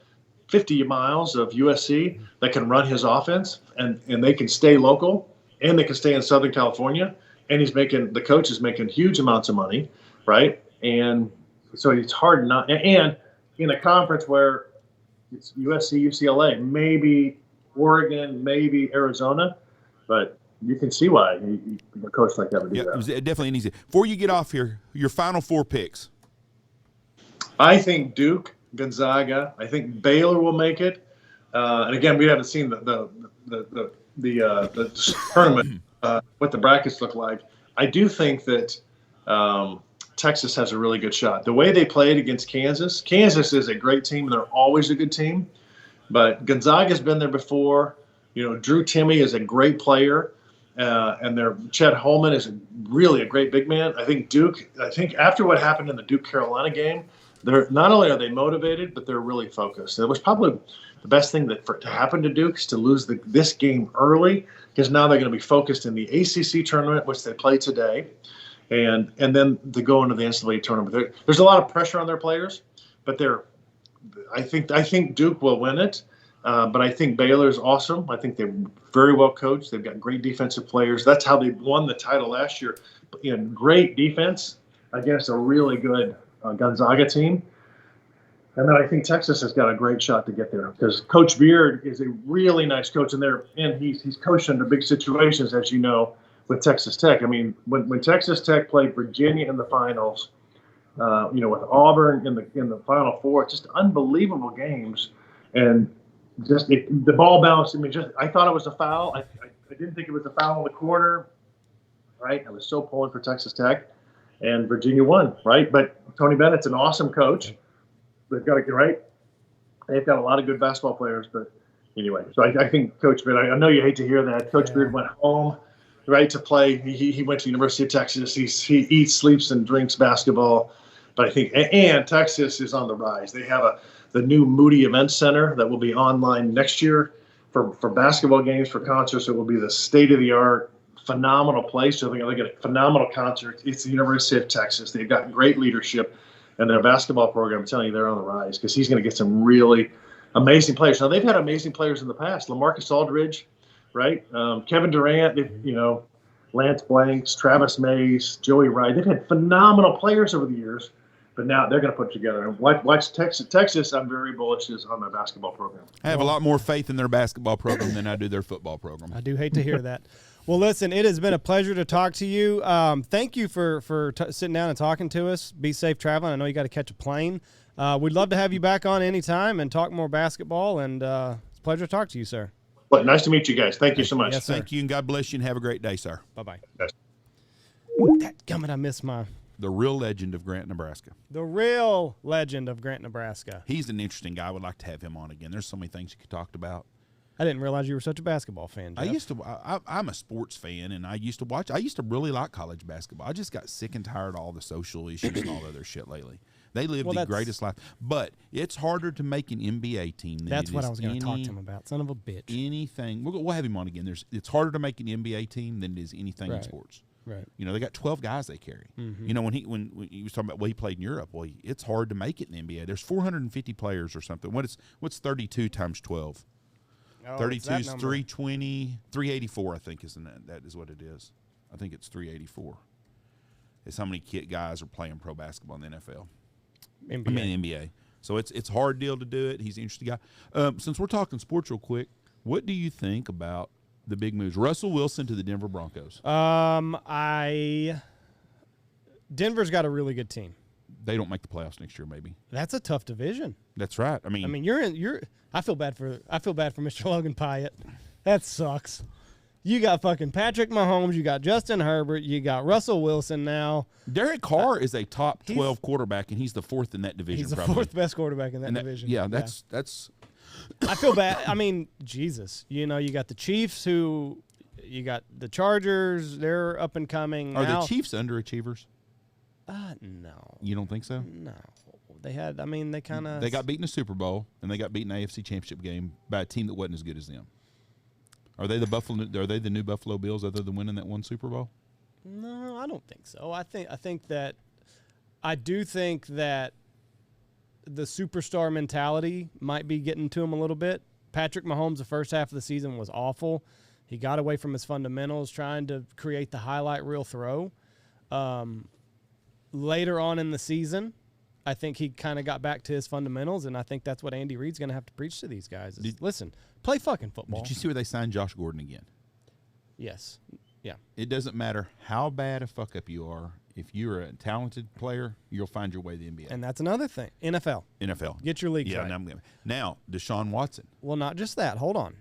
C: 50 miles of USC that can run his offense, and they can stay local, and they can stay in Southern California. And the coach is making huge amounts of money, right? And so it's hard not. And in a conference where it's USC, UCLA, maybe Oregon, maybe Arizona, but you can see why a coach like that would do that.
B: It was definitely an easy. Before you get off here, your final 4 picks.
C: I think Duke Gonzaga. I think Baylor will make it. And again, we haven't seen the tournament, what the brackets look like. I do think that Texas has a really good shot. The way they played against Kansas is a great team. They're always a good team. But Gonzaga's been there before. Drew Timme is a great player. And Chet Holman is really a great big man. I think after what happened in the Duke-Carolina game, they're not only are they motivated, but they're really focused. It was probably the best thing to happen to Duke is to lose this game early, because now they're going to be focused in the ACC tournament, which they play today, and then to go into the NCAA tournament. There's a lot of pressure on their players, but I think Duke will win it. But I think Baylor's awesome. I think they're very well coached. They've got great defensive players. That's how they won the title last year, in great defense against a really good Gonzaga team. And then I think Texas has got a great shot to get there, because Coach Beard is a really nice coach, and he's coached under big situations, as you know, with Texas Tech. I mean, when Texas Tech played Virginia in the finals, with Auburn in the Final Four, just unbelievable games, and just the ball bounced. I mean, I thought it was a foul. I didn't think it was a foul in the corner, right? I was so pulling for Texas Tech, and Virginia won, right? But Tony Bennett's an awesome coach. They've got it right. They've got a lot of good basketball players, but anyway. So I think Coach Beard. I know you hate to hear that. Coach Beard went home, right, to play. He went to University of Texas. He eats, sleeps, and drinks basketball. But I think and Texas is on the rise. They have the new Moody Event Center that will be online next year for basketball games, for concerts. It will be the state-of-the-art, phenomenal place. So they're going to get a phenomenal concert. It's the University of Texas. They've got great leadership, and their basketball program, I'm telling you, they're on the rise, because he's going to get some really amazing players. Now, they've had amazing players in the past. LaMarcus Aldridge, right? Kevin Durant, Lance Blanks, Travis Mays, Joey Wright. They've had phenomenal players over the years. But now they're going to put together. And watch Texas. Texas, I'm very bullish on their basketball program.
B: I have a lot more faith in their basketball program than I do their football program.
A: I do hate to hear that. Well, listen, it has been a pleasure to talk to you. Thank you for sitting down and talking to us. Be safe traveling. I know you got to catch a plane. We'd love to have you back on anytime and talk more basketball. And it's a pleasure to talk to you, sir.
C: Well, nice to meet you guys. Thank you so much.
A: Yes, sir.
B: Thank you, and God bless you, and have a great day, sir.
A: Bye-bye.
C: Yes.
A: Dadgummit, I missed my...
B: The real legend of Grant, Nebraska.
A: The real legend of Grant, Nebraska.
B: He's an interesting guy. I would like to have him on again. There's so many things you could talk about.
A: I didn't realize you were such a basketball fan, Jeff.
B: I'm a sports fan, and I used to really like college basketball. I just got sick and tired of all the social issues and all the other shit lately. They live the greatest life. But it's harder to make an NBA team than
A: that's what I was going to talk to him about. Son of a bitch.
B: Anything. We'll have him on again. It's harder to make an NBA team than it is anything in sports.
A: Right.
B: They got 12 guys they carry.
A: Mm-hmm.
B: When he was talking about, he played in Europe. Well, it's hard to make it in the NBA. There's 450 players or something. What's 32 times 12? 32 is 320, 384, I think, isn't that? That is what it is. I think it's 384. It's how many guys are playing pro basketball in the NFL. NBA. So it's a hard deal to do it. He's an interesting guy. Since we're talking sports real quick, what do you think about the big moves? Russell Wilson to the Denver Broncos.
A: Denver's got a really good team.
B: They don't make the playoffs next year, maybe.
A: That's a tough division.
B: That's right. I mean,
A: I feel bad for Mr. Logan Pyatt. That sucks. You got fucking Patrick Mahomes. You got Justin Herbert. You got Russell Wilson now.
B: Derek Carr is a top 12 quarterback, and he's the fourth in that division.
A: He's the
B: probably.
A: fourth best quarterback in that division.
B: Yeah, that's.
A: I feel bad. I mean, Jesus. You got the Chiefs, you got the Chargers. They're up and coming.
B: Are the Chiefs underachievers?
A: No.
B: You don't think so?
A: No. They kind of.
B: They got beaten in the Super Bowl, and they got beaten in the AFC Championship game by a team that wasn't as good as them. Are they the new Buffalo Bills other than winning that one Super Bowl?
A: No, I don't think so. I do think that the superstar mentality might be getting to him a little bit. Patrick Mahomes, the first half of the season was awful. He got away from his fundamentals, trying to create the highlight reel throw. Later on in the season, I think he kind of got back to his fundamentals, and I think that's what Andy Reid's going to have to preach to these guys. Listen, play fucking football.
B: Did you see where they signed Josh Gordon again?
A: Yes. Yeah.
B: It doesn't matter how bad a fuck up you are. If you're a talented player, you'll find your way to the NBA.
A: And that's another thing. NFL.
B: Get
A: your leagues right.
B: Now, Deshaun Watson.
A: Well, not just that. Hold on.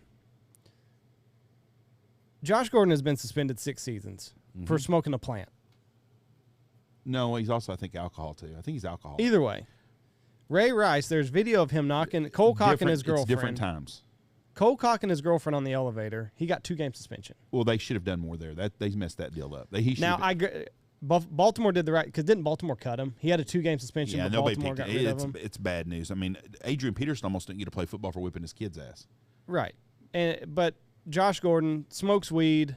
A: Josh Gordon has been suspended 6 seasons for smoking a plant.
B: No, he's also, I think, alcohol, too. I think he's alcohol.
A: Either way. Ray Rice, there's video of him Cole cocking his girlfriend.
B: It's different times.
A: Cole cocking his girlfriend on the elevator. He got 2-game suspension.
B: Well, they should have done more there. They messed that deal up.
A: Baltimore did the right, because didn't Baltimore cut him? He had a 2-game suspension, but Baltimore got rid of him.
B: It's bad news. I mean, Adrian Peterson almost didn't get to play football for whipping his kid's ass.
A: Right. But Josh Gordon smokes weed,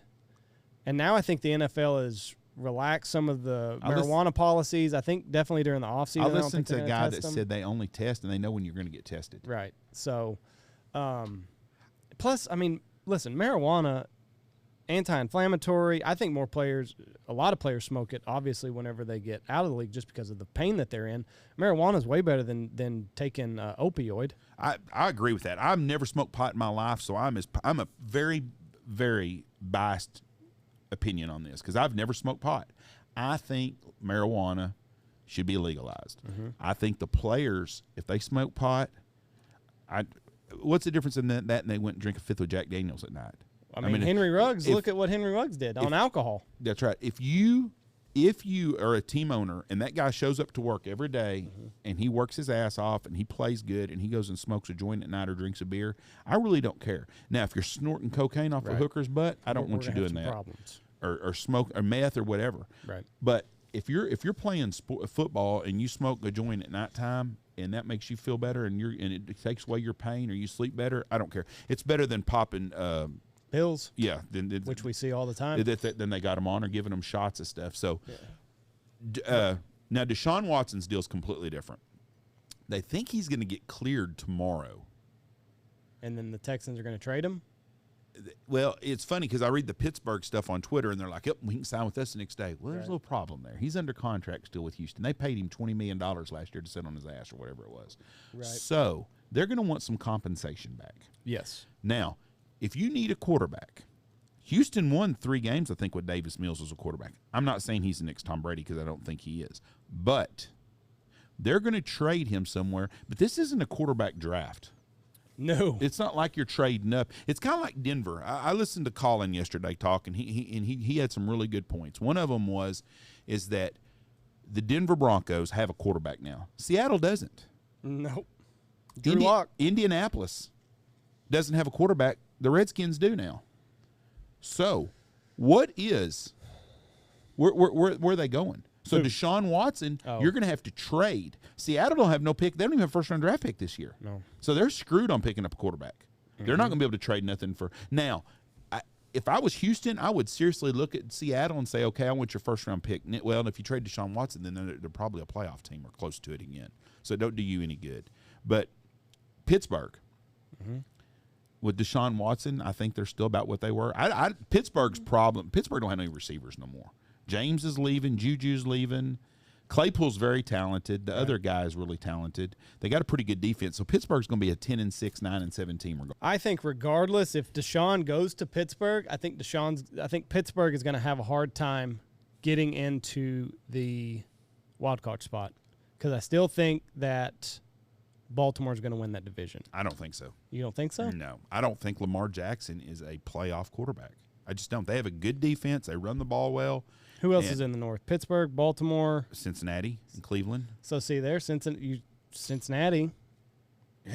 A: and now I think the NFL has relaxed some of the marijuana policies. I think definitely during the offseason.
B: I listened to a guy that said they only test, and they know when you're going to get tested.
A: Right. So, plus, I mean, listen, marijuana, anti-inflammatory. I think a lot of players smoke it, obviously, whenever they get out of the league just because of the pain that they're in. Marijuana is way better than taking opioid.
B: I agree with that. I've never smoked pot in my life, so I'm a very, very biased opinion on this because I've never smoked pot. I think marijuana should be legalized. I think the players, if they smoke pot, what's the difference in that and they went and drink a fifth of Jack Daniels at night?
A: I mean Henry Ruggs, look at what Henry Ruggs did on alcohol.
B: That's right. If you are a team owner and that guy shows up to work every day and he works his ass off and he plays good and he goes and smokes a joint at night or drinks a beer, I really don't care. Now, if you're snorting cocaine off a hooker's butt, I don't want you doing that. Or smoke or meth or whatever.
A: Right.
B: But if you're playing football and you smoke a joint at nighttime and that makes you feel better and it takes away your pain or you sleep better, I don't care. It's better than popping
A: pills,
B: yeah,
A: which we see all the time.
B: Then they got them on or giving them shots of stuff. So now Deshaun Watson's deal is completely different. They think he's going to get cleared tomorrow,
A: and then the Texans are going to trade him.
B: Well, it's funny because I read the Pittsburgh stuff on Twitter, and they're like, "Yep, we can sign with us the next day." Well, there's a little problem there. He's under contract still with Houston. They paid him $20 million last year to sit on his ass or whatever it was.
A: Right.
B: So they're going to want some compensation back.
A: Yes.
B: Now, if you need a quarterback, Houston won 3 games, I think, with Davis Mills as a quarterback. I'm not saying he's the next Tom Brady because I don't think he is. But they're going to trade him somewhere. But this isn't a quarterback draft.
A: No.
B: It's not like you're trading up. It's kind of like Denver. I listened to Colin yesterday talk, and he had some really good points. One of them is that the Denver Broncos have a quarterback now. Seattle doesn't.
A: Nope. Drew Lock.
B: Indianapolis doesn't have a quarterback. The Redskins do now. So, where are they going? So Deshaun Watson, you're going to have to trade. Seattle don't have no pick. They don't even have a first-round draft pick this year.
A: No.
B: So they're screwed on picking up a quarterback. They're not going to be able to trade nothing for – now, if I was Houston, I would seriously look at Seattle and say, okay, I want your first-round pick. Well, if you trade Deshaun Watson, then they're probably a playoff team or close to it again. So it don't do you any good. But Pittsburgh, with Deshaun Watson, I think they're still about what they were. Pittsburgh's problem – Pittsburgh don't have any receivers no more. James is leaving. Juju's leaving. Claypool's very talented. The other guy is really talented. They got a pretty good defense. So Pittsburgh's going to be a 10-6, 9-7 team.
A: I think regardless, if Deshaun goes to Pittsburgh, I think Pittsburgh is going to have a hard time getting into the wild card spot because I still think that Baltimore's going to win that division.
B: I don't think so.
A: You don't think so?
B: No. I don't think Lamar Jackson is a playoff quarterback. I just don't. They have a good defense. They run the ball well.
A: Who else is in the North? Pittsburgh, Baltimore,
B: Cincinnati, and Cleveland.
A: So see there, Cincinnati.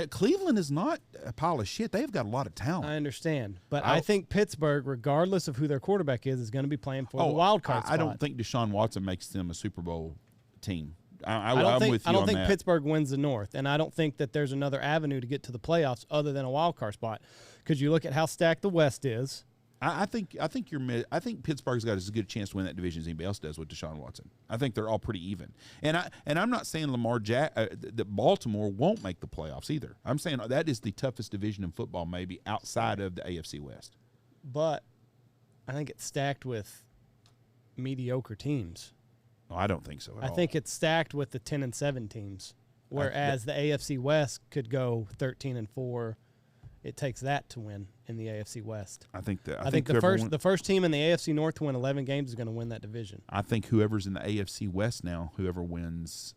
B: Cleveland is not a pile of shit. They've got a lot of talent.
A: I understand, but I think Pittsburgh, regardless of who their quarterback is going to be playing for the wild card spot.
B: I don't think Deshaun Watson makes them a Super Bowl team.
A: I don't think Pittsburgh wins the North, and I don't think that there's another avenue to get to the playoffs other than a wild card spot. Because you look at how stacked the West is.
B: I think Pittsburgh's got as good a chance to win that division as anybody else does with Deshaun Watson. I think they're all pretty even. And I'm not saying that Baltimore won't make the playoffs either. I'm saying that is the toughest division in football maybe outside of the AFC West.
A: But I think it's stacked with mediocre teams.
B: No, I don't think so at all.
A: I think it's stacked with the 10-7 teams, whereas the AFC West could go 13-4. It takes that to win in the AFC West.
B: I think
A: I think the first team in the AFC North to win 11 games is going to win that division.
B: I think whoever's in the AFC West now, whoever wins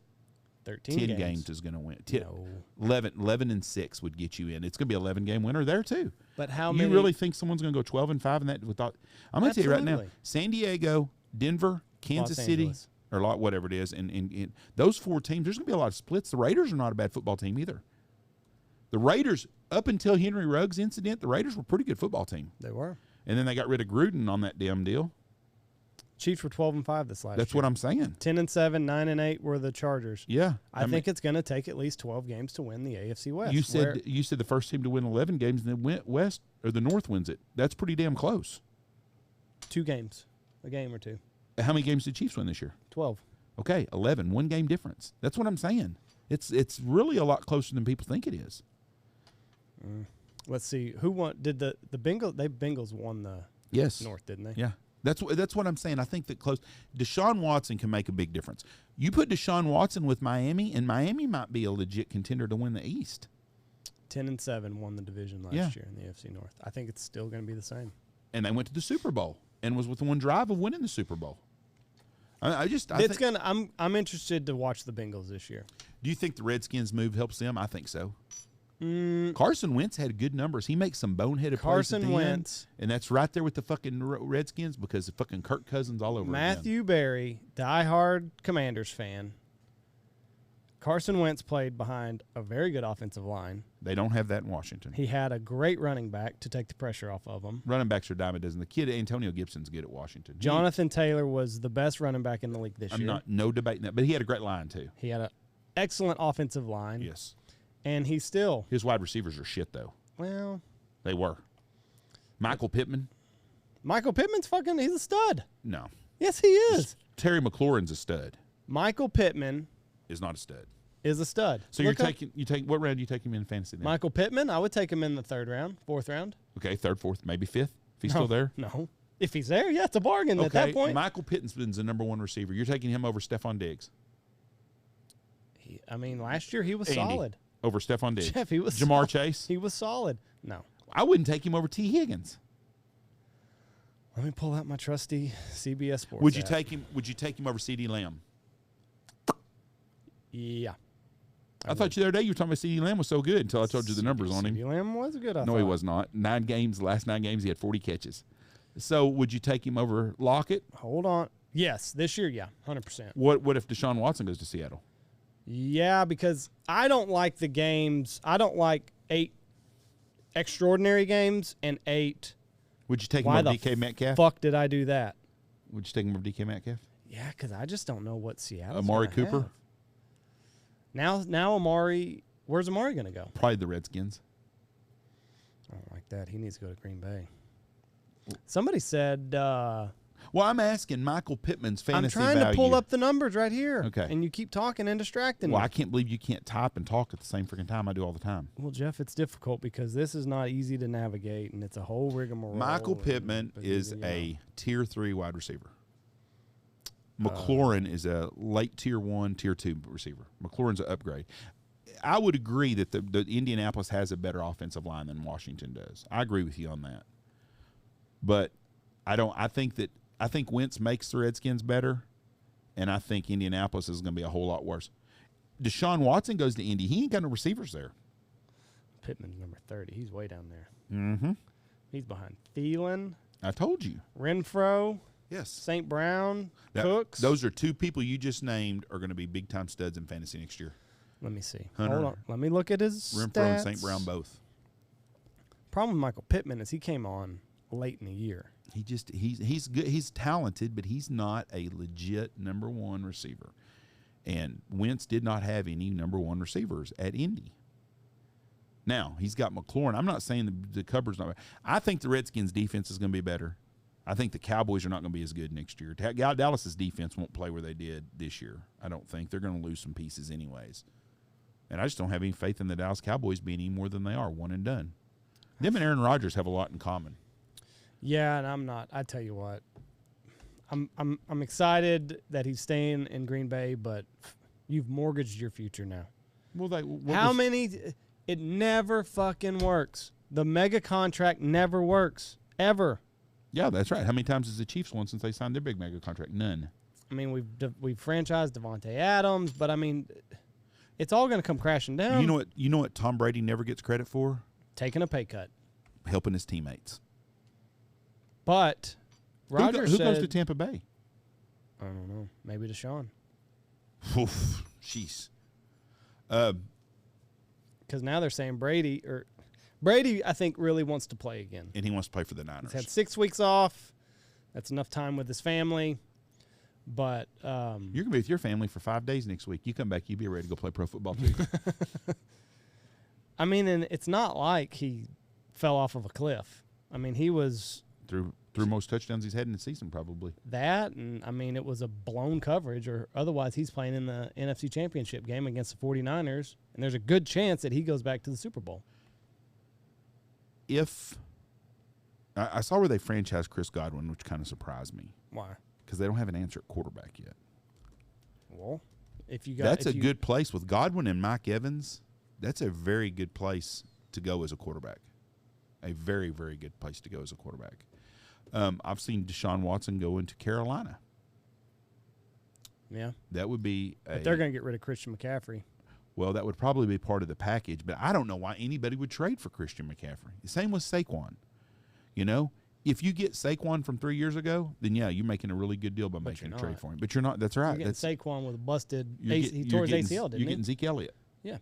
A: 13
B: games is going to win.
A: No.
B: 11-6 would get you in. It's going to be 11-game winner there too.
A: But how many?
B: You really think someone's going to go 12-5 in that? Without, I'm going to tell you right now,
A: Absolutely.
B: San Diego, Denver, Kansas
A: Los
B: City,
A: Angeles.
B: or whatever it is, and those 4 teams, there's going to be a lot of splits. The Raiders are not a bad football team either. The Raiders, up until Henry Ruggs incident, the Raiders were a pretty good football team.
A: They were.
B: And then they got rid of Gruden on that damn deal.
A: Chiefs were 12-5 this last year.
B: That's what I'm saying.
A: 10-7, 9-8 were the Chargers.
B: Yeah,
A: I think it's going to take at least 12 games to win the AFC West.
B: You said the first team to win 11 games and then went West or the North wins it. That's pretty damn close.
A: 2 games, a game or 2.
B: How many games did Chiefs win this year?
A: 12.
B: Okay, 11, 1 game difference. That's what I'm saying. It's really a lot closer than people think it is.
A: Let's see who won. Did the Bengals? Bengals won the North, didn't they?
B: Yeah. That's what I'm saying. I think that Deshaun Watson can make a big difference. You put Deshaun Watson with Miami, and Miami might be a legit contender to win the East.
A: 10-7 won the division last year in the AFC North. I think it's still going to be the same.
B: And they went to the Super Bowl and was within one drive of winning the Super Bowl. I'm
A: interested to watch the Bengals this year.
B: Do you think the Redskins move helps them? I think so. Carson Wentz had good numbers. He makes some boneheaded plays at the end, and that's right there with the fucking Redskins because the fucking Kirk Cousins all over.
A: Matthew Berry, diehard Commanders fan. Carson Wentz played behind a very good offensive line.
B: They don't have that in Washington.
A: He had a great running back to take the pressure off of him.
B: Running backs are a dime a dozen. The kid Antonio Gibson's good at Washington.
A: Jonathan Taylor was the best running back in the league this year.
B: No debating that, but he had a great line too.
A: He had an excellent offensive line.
B: Yes.
A: And his
B: wide receivers are shit though.
A: Well,
B: they were. Michael Pittman's
A: he's a stud.
B: No.
A: Yes, he is.
B: Terry McLaurin's a stud.
A: Michael Pittman
B: is not a stud.
A: Is a stud.
B: So what round do you take him in fantasy then?
A: Michael Pittman, I would take him in the 3rd round, 4th round.
B: Okay, 3rd, 4th, maybe 5th if he's still there.
A: No. If he's there, yeah, it's a bargain at that point.
B: Michael Pittman's the number 1 receiver. You're taking him over Stephon Diggs.
A: Last year he was solid.
B: Over Stephon Diggs.
A: Jeff, he was
B: Jamar Chase.
A: He was solid. No.
B: I wouldn't take him over T. Higgins.
A: Let me pull out my trusty CBS Sports.
B: Would you take him over CeeDee Lamb?
A: Yeah.
B: I thought you the other day you were talking about CeeDee Lamb was so good until I told you the numbers on him.
A: CeeDee Lamb was good.
B: No, he was not. 9 games, the last 9 games he had 40 catches. So would you take him over Lockett?
A: Hold on. Yes, this year, yeah, 100%.
B: What if Deshaun Watson goes to Seattle?
A: Yeah, because I don't like the games. I don't like 8 extraordinary games and 8.
B: Would you take him over DK Metcalf?
A: Fuck did I do that?
B: Would you take him over DK Metcalf?
A: Yeah, because I just don't know what Seattle.
B: Amari Cooper.
A: Have. Now Amari. Where's Amari going to go?
B: Probably the Redskins.
A: I don't like that. He needs to go to Green Bay. Somebody said.
B: Well, I'm asking Michael Pittman's fantasy value.
A: I'm trying to pull up the numbers right here.
B: Okay.
A: And you keep talking and distracting me.
B: Well, I can't believe you can't type and talk at the same freaking time I do all the time.
A: Well, Jeff, it's difficult because this is not easy to navigate, and it's a whole rigmarole.
B: Michael Pittman is a Tier 3 wide receiver. McLaurin is a late Tier 1, Tier 2 receiver. McLaurin's an upgrade. I would agree that the Indianapolis has a better offensive line than Washington does. I agree with you on that. But I think Wentz makes the Redskins better, and I think Indianapolis is going to be a whole lot worse. Deshaun Watson goes to Indy. He ain't got no receivers there.
A: Pittman's number 30. He's way down there.
B: Mm-hmm.
A: He's behind Thielen.
B: I told you.
A: Renfro.
B: Yes.
A: St. Brown. Cooks.
B: Those are 2 people you just named are going to be big-time studs in fantasy next year.
A: Let me see.
B: Hunter,
A: hold on. Let me look at his
B: Renfro
A: stats.
B: and St. Brown both.
A: Problem with Michael Pittman is he came on late in the year.
B: He's good. He's talented, but he's not a legit number 1 receiver. And Wentz did not have any number 1 receivers at Indy. Now, he's got McLaurin. I'm not saying the cupboard's not bad. I think the Redskins' defense is going to be better. I think the Cowboys are not going to be as good next year. Dallas's defense won't play where they did this year. I don't think. They're going to lose some pieces anyways. And I just don't have any faith in the Dallas Cowboys being any more than they are, one and done. Them and Aaron Rodgers have a lot in common.
A: Yeah, and I'm not. I tell you what, I'm excited that he's staying in Green Bay, but you've mortgaged your future now.
B: Well,
A: how many? It never fucking works. The mega contract never works, ever.
B: Yeah, that's right. How many times has the Chiefs won since they signed their big mega contract? None.
A: I mean, we've franchised Devontae Adams, but I mean, it's all going to come crashing down.
B: You know what Tom Brady never gets credit for?
A: Taking a pay cut.
B: Helping his teammates.
A: But Rodgers
B: who
A: said,
B: goes to Tampa Bay?
A: I don't know. Maybe Deshaun.
B: Oof, jeez.
A: Because now they're saying Brady, I think, really wants to play again.
B: And he wants to play for the Niners.
A: He's had 6 weeks off. That's enough time with his family. But
B: you're going to be with your family for 5 days next week. You come back, you be ready to go play pro football too.
A: I mean, and it's not like he fell off of a cliff. I mean, he was
B: through most touchdowns he's had in the season, probably.
A: That, and I mean, it was a blown coverage, or otherwise he's playing in the NFC Championship game against the 49ers, and there's a good chance that he goes back to the Super Bowl.
B: If I saw where they franchised Chris Godwin, which kind of surprised me.
A: Why?
B: Because they don't have an answer at quarterback yet.
A: Well, if you got
B: that's a good place with Godwin and Mike Evans. That's a very good place to go as a quarterback. A very, very good place to go as a quarterback. I've seen Deshaun Watson go into Carolina.
A: Yeah.
B: That would be
A: but they're going to get rid of Christian McCaffrey.
B: Well, that would probably be part of the package, but I don't know why anybody would trade for Christian McCaffrey. The same with Saquon. You know, if you get Saquon from 3 years ago, then yeah, you're making a really good deal by making a trade for him. But you're not. That's right.
A: You're getting Saquon with a busted. He
B: tore
A: his ACL, didn't he?
B: You're getting Zeke Elliott.
A: Yeah.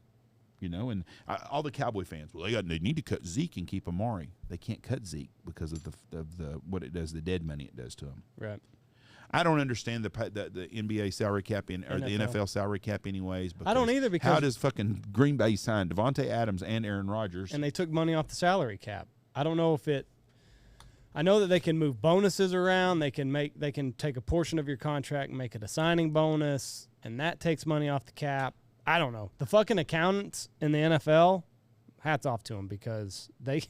B: You know, and all the Cowboy fans, well, they need to cut Zeke and keep Amari. They can't cut Zeke because of the what it does, the dead money it does to him.
A: Right.
B: I don't understand the NBA salary cap or the NFL salary cap anyways.
A: I don't either, because
B: how does fucking Green Bay sign Devontae Adams and Aaron Rodgers?
A: And they took money off the salary cap. I don't know if it. I know that they can move bonuses around. They can take a portion of your contract and make it a signing bonus, and that takes money off the cap. I don't know. The fucking accountants in the NFL, hats off to them, because they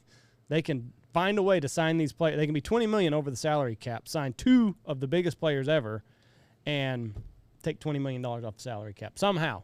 A: can find a way to sign these players. They can be $20 million over the salary cap, sign two of the biggest players ever, and take $20 million off the salary cap somehow.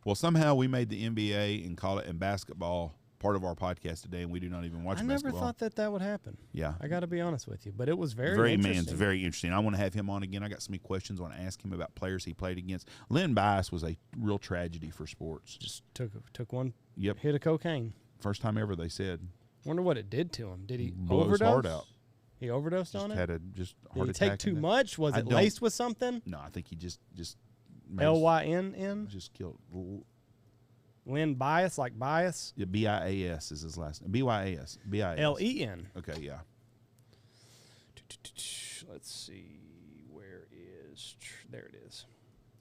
B: Well, somehow we made the NBA and basketball part of our podcast today, and we do not even watch basketball.
A: I never thought that would happen.
B: Yeah.
A: I got to be honest with you, but it was very interesting.
B: Very interesting. I want to have him on again. I got so many questions I want to ask him about players he played against. Lynn Bias was a real tragedy for sports.
A: Just took one
B: hit
A: of cocaine.
B: First time ever, they said.
A: Wonder what it did to him. Did he
B: blow
A: overdose?
B: His heart out.
A: He overdosed on it?
B: Had a heart
A: attack. Did he take too much? Was it laced with something?
B: No, I think he just
A: LYNN?
B: Just killed.
A: Lynn Bias, like bias?
B: Yeah, BIAS is his last name. BYAS. BIAS.
A: LEN.
B: Okay, yeah.
A: Let's see. Where is... There it is.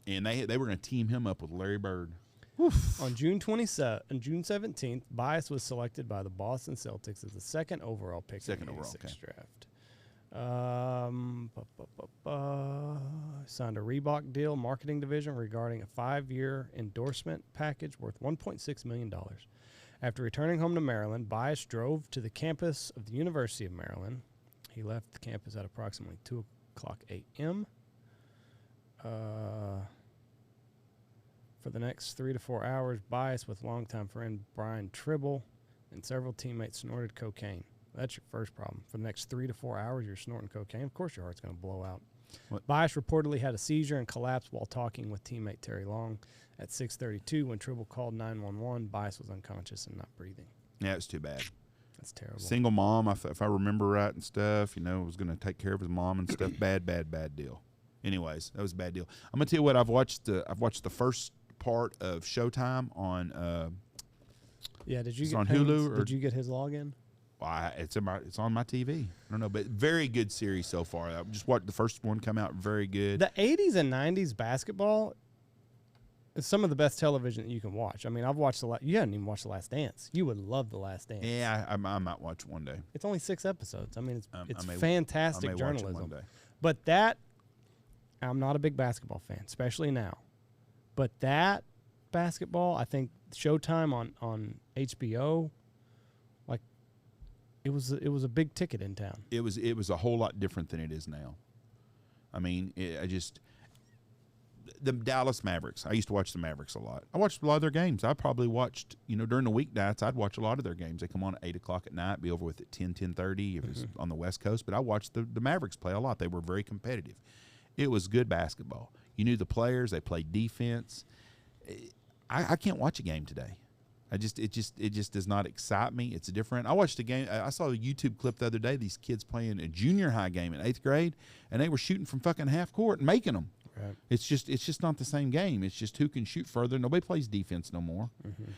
B: And they were going to team him up with Larry Bird.
A: Oof. On June 17th, Bias was selected by the Boston Celtics as the second overall pick in the 86 draft. Signed a Reebok deal, marketing division, regarding a 5-year endorsement package worth $1.6 million. After returning home to Maryland, Bias drove to the campus of the University of Maryland. He left the campus at approximately 2:00 a.m. For the next 3 to 4 hours, Bias with longtime friend Brian Tribble and several teammates snorted cocaine. That's your first problem. For the next 3 to 4 hours, you're snorting cocaine. Of course your heart's going to blow out.
B: What?
A: Bias reportedly had a seizure and collapsed while talking with teammate Terry Long. At 6:32, when Tribble called 911, Bias was unconscious and not breathing.
B: Yeah, it's too bad.
A: That's terrible.
B: Single mom, if I remember right and stuff, was going to take care of his mom and stuff. Bad deal. Anyways, that was a bad deal. I'm going to tell you what, I've watched the first part of Showtime on
A: did you get
B: on Hulu, or
A: did you get his login?
B: Well, it's on my TV. I don't know, but very good series so far. I just watched the first one come out. Very good.
A: The 80s and 90s basketball is some of the best television that you can watch. I mean, I've watched you hadn't even watched The Last Dance. You would love The Last Dance.
B: Yeah, I might watch it one day.
A: It's only 6 episodes. I mean, it's
B: I may
A: fantastic journalism.
B: watch it one day.
A: But I'm not a big basketball fan, especially now. But that basketball, I think Showtime on HBO, like it was a big ticket in town.
B: It was a whole lot different than it is now. I mean, the Dallas Mavericks. I used to watch the Mavericks a lot. I watched a lot of their games. I probably watched, during the weeknights, I'd watch a lot of their games. They come on at 8 o'clock at night, be over with at 10:30 if it's on the West Coast. But I watched the Mavericks play a lot. They were very competitive. It was good basketball. You knew the players. They played defense. I can't watch a game today. It just does not excite me. It's different. I watched a game. I saw a YouTube clip the other day. These kids playing a junior high game in 8th grade, and they were shooting from fucking half court and making them.
A: Right.
B: It's just not the same game. It's just who can shoot further. Nobody plays defense no more.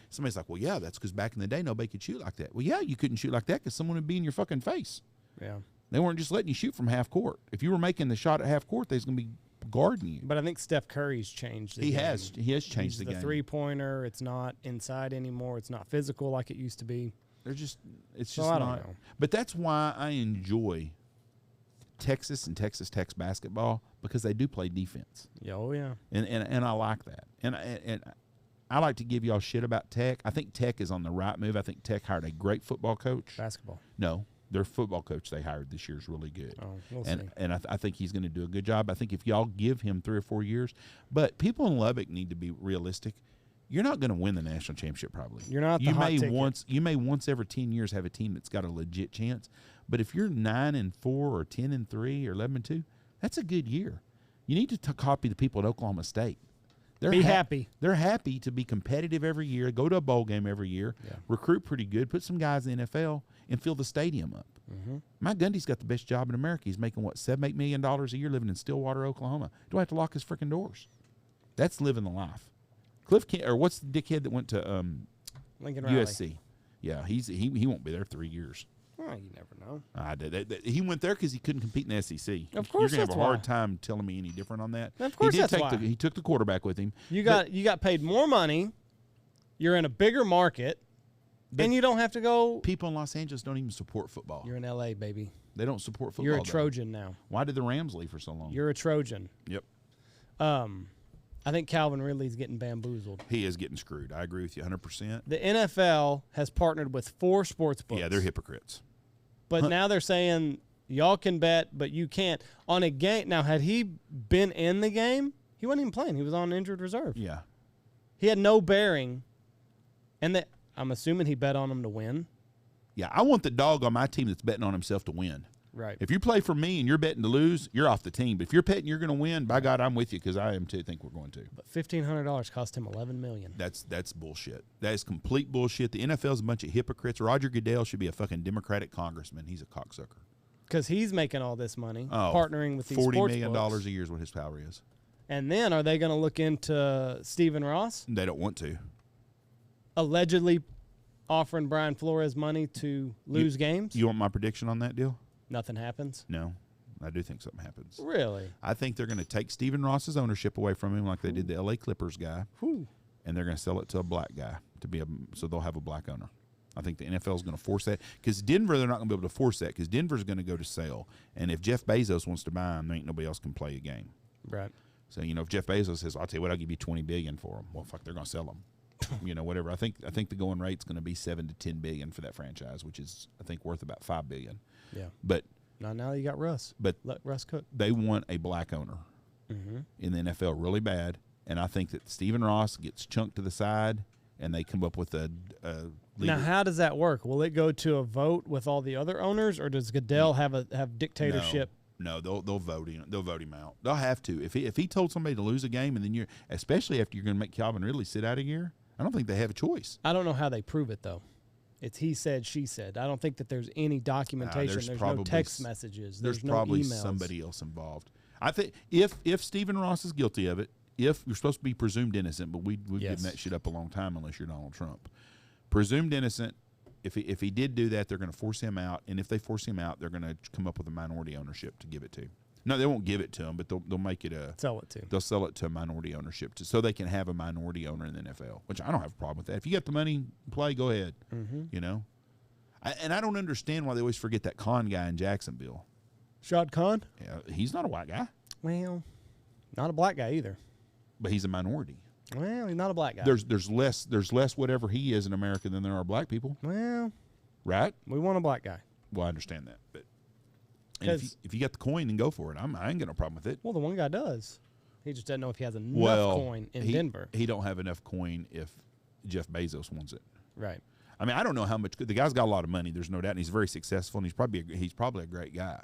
B: Somebody's like, well, yeah, that's because back in the day nobody could shoot like that. Well, yeah, you couldn't shoot like that because someone would be in your fucking face.
A: Yeah.
B: They weren't just letting you shoot from half court. If you were making the shot at half court, they was going to be guarding you.
A: But I think Steph Curry's changed the
B: He
A: game.
B: has changed the game.
A: The three-pointer, it's not inside anymore. It's not physical like it used to be.
B: It's just
A: I don't
B: not.
A: know.
B: But that's why I enjoy Texas and Texas Tech's basketball, because they do play defense.
A: Oh, yeah.
B: And I like that. And I like to give y'all shit about Tech. I think Tech is on the right move. I think Tech hired a great football coach.
A: Basketball.
B: No, their football coach they hired this year is really good.
A: Oh, we'll see.
B: And I think he's going to do a good job. I think if y'all give him 3 or 4 years, but people in Lubbock need to be realistic. You're not going to win the national championship probably.
A: You're not the hot ticket.
B: You may once every 10 years have a team that's got a legit chance. But if you're 9-4 or 10-3 or 11-2, that's a good year. You need to copy the people at Oklahoma State.
A: Be happy.
B: They're happy to be competitive every year, go to a bowl game every year, recruit pretty good, put some guys in the NFL, and fill the stadium up. Mike Gundy's got the best job in America. He's making, what, $7-8 million a year living in Stillwater, Oklahoma. Do I have to lock his freaking doors? That's living the life. Cliff Kent, or what's the dickhead that went to
A: Lincoln Riley.
B: USC? Yeah, he won't be there 3 years.
A: Well, you never know.
B: I did. He went there because he couldn't compete in the SEC.
A: Of course,
B: you're gonna have a hard
A: why.
B: time telling me any different on that.
A: Of course, that's why.
B: He took the quarterback with him.
A: You got paid more money. You're in a bigger market, and you don't have to go.
B: People in Los Angeles don't even support football.
A: You're in LA, baby.
B: They don't support football.
A: You're a Trojan now.
B: Why did the Rams leave for so long?
A: You're a Trojan.
B: Yep.
A: I think Calvin Ridley's getting bamboozled.
B: He is getting screwed. I agree with you 100%.
A: The NFL has partnered with 4 sports books.
B: Yeah, they're hypocrites.
A: But now they're saying y'all can bet, but you can't on a game. Now, had he been in the game, he wasn't even playing. He was on injured reserve.
B: Yeah.
A: He had no bearing, and I'm assuming he bet on him to win.
B: Yeah, I want the dog on my team that's betting on himself to win.
A: Right.
B: If you play for me and you're betting to lose, you're off the team. But if you're betting you're going to win, by God, I'm with you because I am too. Think we're going to.
A: But $1,500 cost him $11 million.
B: That's bullshit. That is complete bullshit. The NFL's a bunch of hypocrites. Roger Goodell should be a fucking Democratic congressman. He's a cocksucker.
A: Because he's making all this money, partnering with these sports
B: $40 million
A: books.
B: a year is what his salary is.
A: And then are they going to look into Stephen Ross?
B: They don't want to.
A: Allegedly offering Brian Flores money to lose games?
B: You want my prediction on that deal?
A: Nothing happens?
B: No. I do think something happens.
A: Really?
B: I think they're going to take Stephen Ross's ownership away from him like they did the LA Clippers guy.
A: Whew.
B: And they're going to sell it to a black guy so they'll have a black owner. I think the NFL is going to force that because Denver, they're not going to be able to force that because Denver's going to go to sale. And if Jeff Bezos wants to buy him, there ain't nobody else can play a game.
A: Right.
B: So, if Jeff Bezos says, I'll tell you what, I'll give you $20 billion for him. Well, fuck, they're going to sell him. Whatever. I think the going rate's going to be $7 to $10 billion for that franchise, which is, I think, worth about $5 billion.
A: Yeah.
B: But
A: now you got Russ.
B: But
A: let Russ cook.
B: They want a black owner in the NFL really bad. And I think that Stephen Ross gets chunked to the side and they come up with a leader.
A: Now, how does that work? Will it go to a vote with all the other owners, or does Goodell have dictatorship?
B: No, they'll vote him. They'll vote him out. They'll have to. If he told somebody to lose a game, and then especially after you're going to make Calvin Ridley sit out a year, I don't think they have a choice.
A: I don't know how they prove it though. It's he said, she said. I don't think that there's any documentation. There's no text messages. There's no
B: probably
A: emails.
B: Somebody else involved. I think if Stephen Ross is guilty of it, if you're supposed to be presumed innocent, but we've given that shit up a long time unless you're Donald Trump. Presumed innocent. If he did do that, they're going to force him out, and if they force him out, they're going to come up with a minority ownership to give it to. No, they won't give it to him, but they'll make it
A: sell it to.
B: They'll sell it to a minority ownership so they can have a minority owner in the NFL. Which I don't have a problem with that. If you got the money, play, go ahead. And I don't understand why they always forget that Khan guy in Jacksonville.
A: Shad Khan?
B: Yeah, he's not a white guy.
A: Well, not a black guy either.
B: But he's a minority.
A: Well, he's not a black guy.
B: There's less whatever he is in America than there are black people.
A: Well,
B: right?
A: We want a black guy.
B: Well, I understand that, but if you got the coin, then go for it. I ain't got no problem with it.
A: Well, the one guy does. He just doesn't know if he has enough coin in Denver.
B: He don't have enough coin if Jeff Bezos wants it.
A: Right.
B: I mean, I don't know how much. The guy's got a lot of money. There's no doubt, and he's very successful, and he's probably a great guy.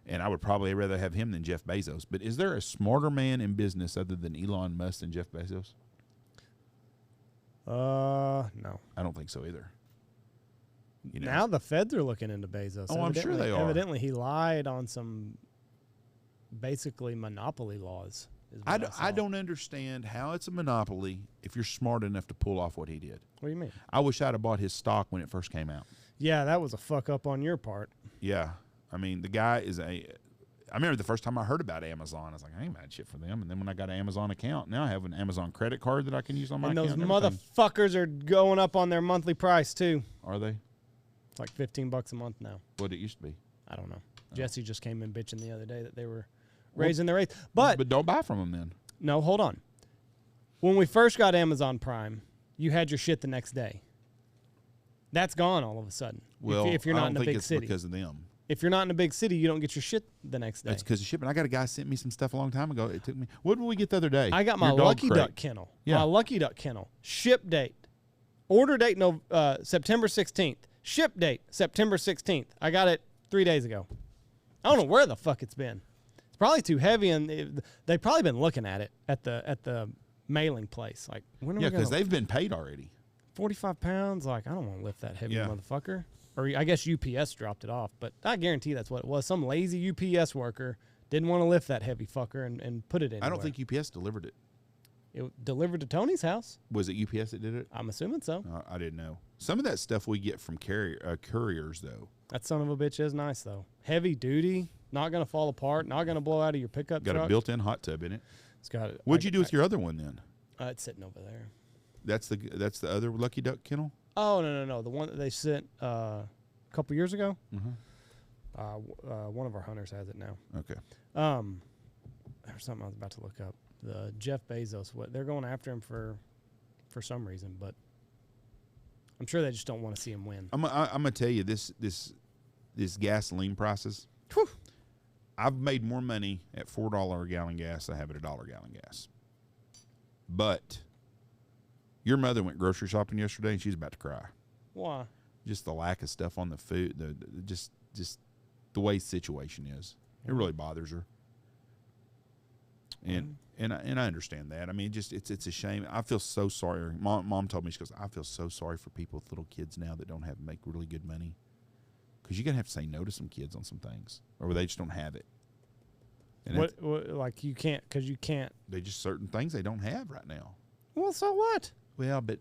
B: And I would probably rather have him than Jeff Bezos. But is there a smarter man in business other than Elon Musk than Jeff Bezos?
A: No.
B: I don't think so either. You know?
A: Now the feds are looking into Bezos.
B: Oh, I'm sure they are.
A: Evidently, he lied on some basically monopoly laws.
B: I don't understand how it's a monopoly if you're smart enough to pull off what he did.
A: What do you mean?
B: I wish I'd have bought his stock when it first came out.
A: Yeah, that was a fuck up on your part.
B: Yeah. I mean, the guy is I remember the first time I heard about Amazon, I was like, I ain't mad shit for them. And then when I got an Amazon account, now I have an Amazon credit card that I can use on my account.
A: And those motherfuckers are going up on their monthly price, too.
B: Are they?
A: It's like $15 a month now.
B: What it used to be?
A: I don't know. Jesse just came in bitching the other day that they were raising their rates. But
B: don't buy from them then.
A: No, hold on. When we first got Amazon Prime, you had your shit the next day. That's gone all of a sudden.
B: Well,
A: if you're not in a big city.
B: Because of them.
A: If you're not in a big city, you don't get your shit the next day.
B: It's because of shipping. I got a guy sent me some stuff a long time ago. It took me. What did we get the other day?
A: I got my Lucky Duck kennel. Yeah. My Lucky Duck kennel. Ship date. Order date September 16th. Ship date September 16th. I got it 3 days ago. I don't know where the fuck it's been. It's probably too heavy, and they've probably been looking at it at the mailing place. Like, when are we
B: because they've been paid already.
A: 45 pounds. Like, I don't want to lift that heavy motherfucker. Or I guess UPS dropped it off, but I guarantee that's what it was. Some lazy UPS worker didn't want to lift that heavy fucker and put it in.
B: I don't think UPS delivered it.
A: It delivered to Tony's house.
B: Was it UPS that did it?
A: I'm assuming so.
B: I didn't know. Some of that stuff we get from couriers, though.
A: That son of a bitch is nice, though. Heavy duty, not going to fall apart, not going to blow out of your pickup truck.
B: Got a built-in hot tub in it.
A: It's got it.
B: What'd you do with your other one then?
A: It's sitting over there.
B: That's the other Lucky Duck kennel?
A: Oh, no. The one that they sent a couple years ago.
B: Mm-hmm.
A: One of our hunters has it now.
B: Okay.
A: There's something I was about to look up. The Jeff Bezos, they're going after him for some reason, but I'm sure they just don't want to see him win.
B: I'm gonna tell you this gasoline prices.
A: Whew.
B: I've made more money at $4 a gallon gas than I have at $1 a gallon gas. But your mother went grocery shopping yesterday and she's about to cry.
A: Why?
B: Just the lack of stuff on the food, just the way the situation is. It really bothers her. And I understand that. I mean, it's a shame. I feel so sorry. Mom told me, she goes, I feel so sorry for people with little kids now that don't make really good money, because you're gonna have to say no to some kids on some things, or they just don't have it. And
A: what like you can't, because you can't.
B: They just certain things they don't have right now.
A: Well, so what?
B: Well, but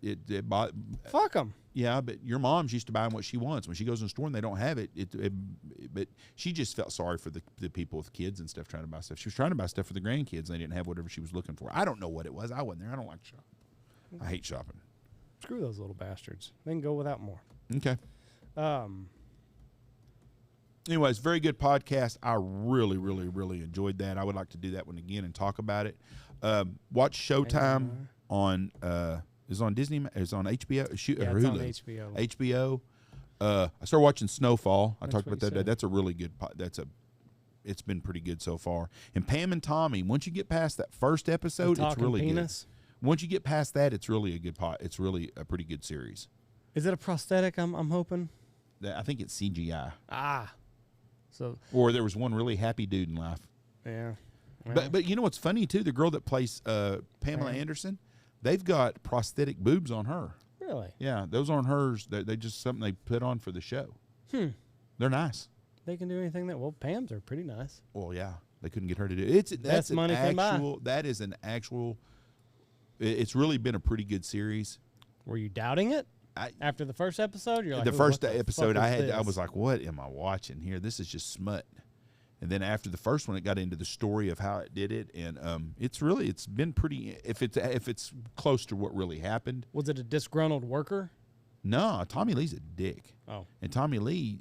A: fuck them.
B: Yeah, but your mom's used to buying what she wants. When she goes in the store and they don't have it, but she just felt sorry for the people with kids and stuff trying to buy stuff. She was trying to buy stuff for the grandkids, and they didn't have whatever she was looking for. I don't know what it was. I wasn't there. I don't like shopping. I hate shopping.
A: Screw those little bastards. They can go without more.
B: Okay. Anyways, very good podcast. I really, really, really enjoyed that. I would like to do that one again and talk about it. Watch Showtime on is on Disney. Is on HBO.
A: It's
B: Hulu.
A: on HBO.
B: HBO. I started watching Snowfall. I
A: That's
B: talked
A: what
B: about that.
A: you said.
B: That's a really good. It's been pretty good so far. And Pam and Tommy. Once you get past that first episode, it's really
A: penis.
B: good. Once you get past that, it's really a good It's really a pretty good series.
A: Is it a prosthetic? I'm hoping.
B: I think it's CGI.
A: So.
B: Or there was one really happy dude in life.
A: Yeah. Well.
B: But you know what's funny too? The girl that plays Pamela Anderson, they've got prosthetic boobs on her.
A: Really?
B: Yeah, those aren't hers. They just something they put on for the show. They're nice.
A: They can do anything that. Well, Pam's are pretty nice.
B: Well, yeah, they couldn't get her to do it. That's
A: money can buy.
B: That is an actual. It's really been a pretty good series.
A: Were you doubting it after the first episode? You're like,
B: the first
A: what the
B: episode
A: fuck
B: I
A: is
B: had,
A: this?
B: I was like, what am I watching here? This is just smut. And then after the first one, it got into the story of how it did it, and it's been pretty. If it's close to what really happened.
A: Was it a disgruntled worker?
B: No, Tommy Lee's a dick.
A: Oh,
B: and Tommy Lee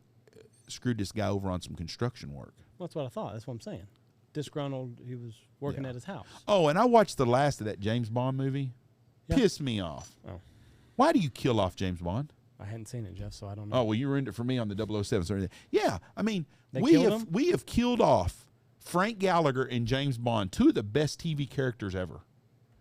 B: screwed this guy over on some construction work.
A: That's what I thought. That's what I'm saying. Disgruntled. He was working at his house.
B: Oh, and I watched the last of that James Bond movie. Yeah. Pissed me off.
A: Oh,
B: why do you kill off James Bond?
A: I hadn't seen it, Jeff, so I don't know.
B: Oh, well, you were in it for me on the 007. So yeah, I mean,
A: They
B: we have killed off Frank Gallagher and James Bond, two of the best TV characters ever.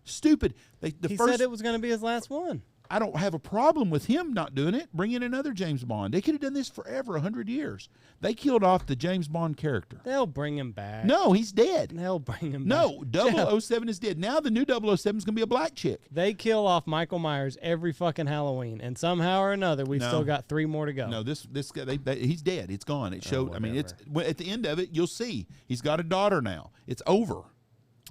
B: Stupid.
A: He said it was going to be his last one.
B: I don't have a problem with him not doing it. Bring in another James Bond. They could have done this forever, 100 years. They killed off the James Bond character.
A: They'll bring him back.
B: No, he's dead.
A: They'll bring him
B: No,
A: back.
B: 007 is dead. Now the new 007 is going to be a black chick.
A: They kill off Michael Myers every fucking Halloween, and somehow or another, we've still got 3 more to go.
B: No, this guy, he's dead. It's gone. It showed. I mean, it's at the end of it, you'll see he's got a daughter now. It's over.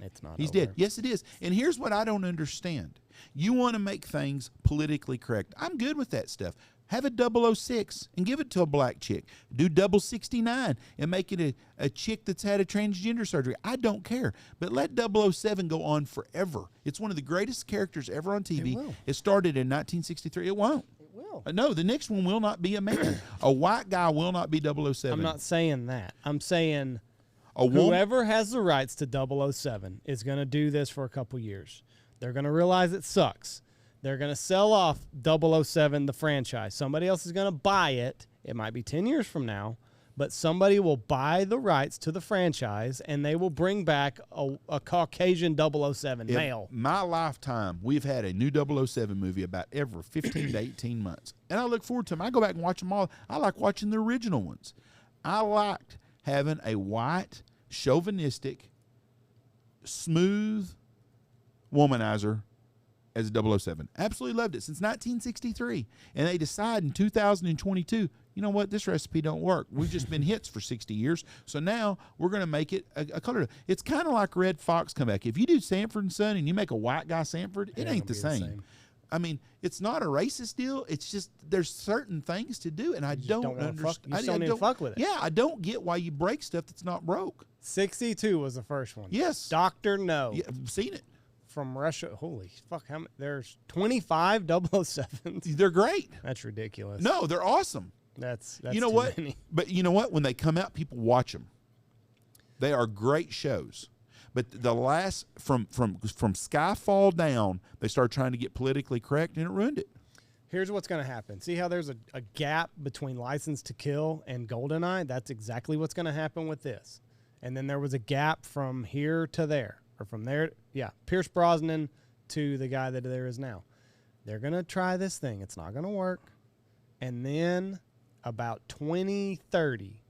A: It's not.
B: He's
A: over.
B: dead. Yes, it is. And here's what I don't understand. You want to make things politically correct. I'm good with that stuff. Have a 006 and give it to a black chick. Do 069 and make it a chick that's had a transgender surgery. I don't care. But let 007 go on forever. It's one of the greatest characters ever on TV. It started in 1963. It won't.
A: It will.
B: No, the next one will not be a man. A white guy will not be 007.
A: I'm not saying that. I'm saying
B: a woman.
A: Whoever has the rights to 007 is going to do this for a couple years. They're going to realize it sucks. They're going to sell off 007, the franchise. Somebody else is going to buy it. It might be 10 years from now, but somebody will buy the rights to the franchise, and they will bring back a Caucasian 007 male.
B: In my lifetime, we've had a new 007 movie about every 15 to 18 months. And I look forward to them. I go back and watch them all. I like watching the original ones. I liked having a white, chauvinistic, smooth womanizer as a 007. Absolutely loved it since 1963. And they decide in 2022, you know what, this recipe don't work. We've just been hits for 60 years. So now we're going to make it a color. It's kind of like Red Fox comeback. If you do Sanford and Son and you make a white guy Sanford, it ain't the same. I mean, it's not a racist deal. It's just there's certain things to do, and I don't understand.
A: You don't even fuck with it.
B: Yeah, I don't get why you break stuff that's not broke.
A: 62 was the first one.
B: Yes.
A: Dr. No.
B: Yeah, I've seen it.
A: From Russia. Holy fuck, how many? There's 25 007s.
B: They're great.
A: That's ridiculous.
B: No, they're awesome.
A: That's
B: you know
A: too
B: what?
A: many.
B: But you know what? When they come out, people watch them. They are great shows. But the last from Skyfall down, they started trying to get politically correct, and it ruined it.
A: Here's what's going to happen. See how there's a gap between License to Kill and GoldenEye? That's exactly what's going to happen with this. And then there was a gap from here to there, or from there, Pierce Brosnan to the guy that there is now. They're going to try this thing. It's not going to work. And then about 2030,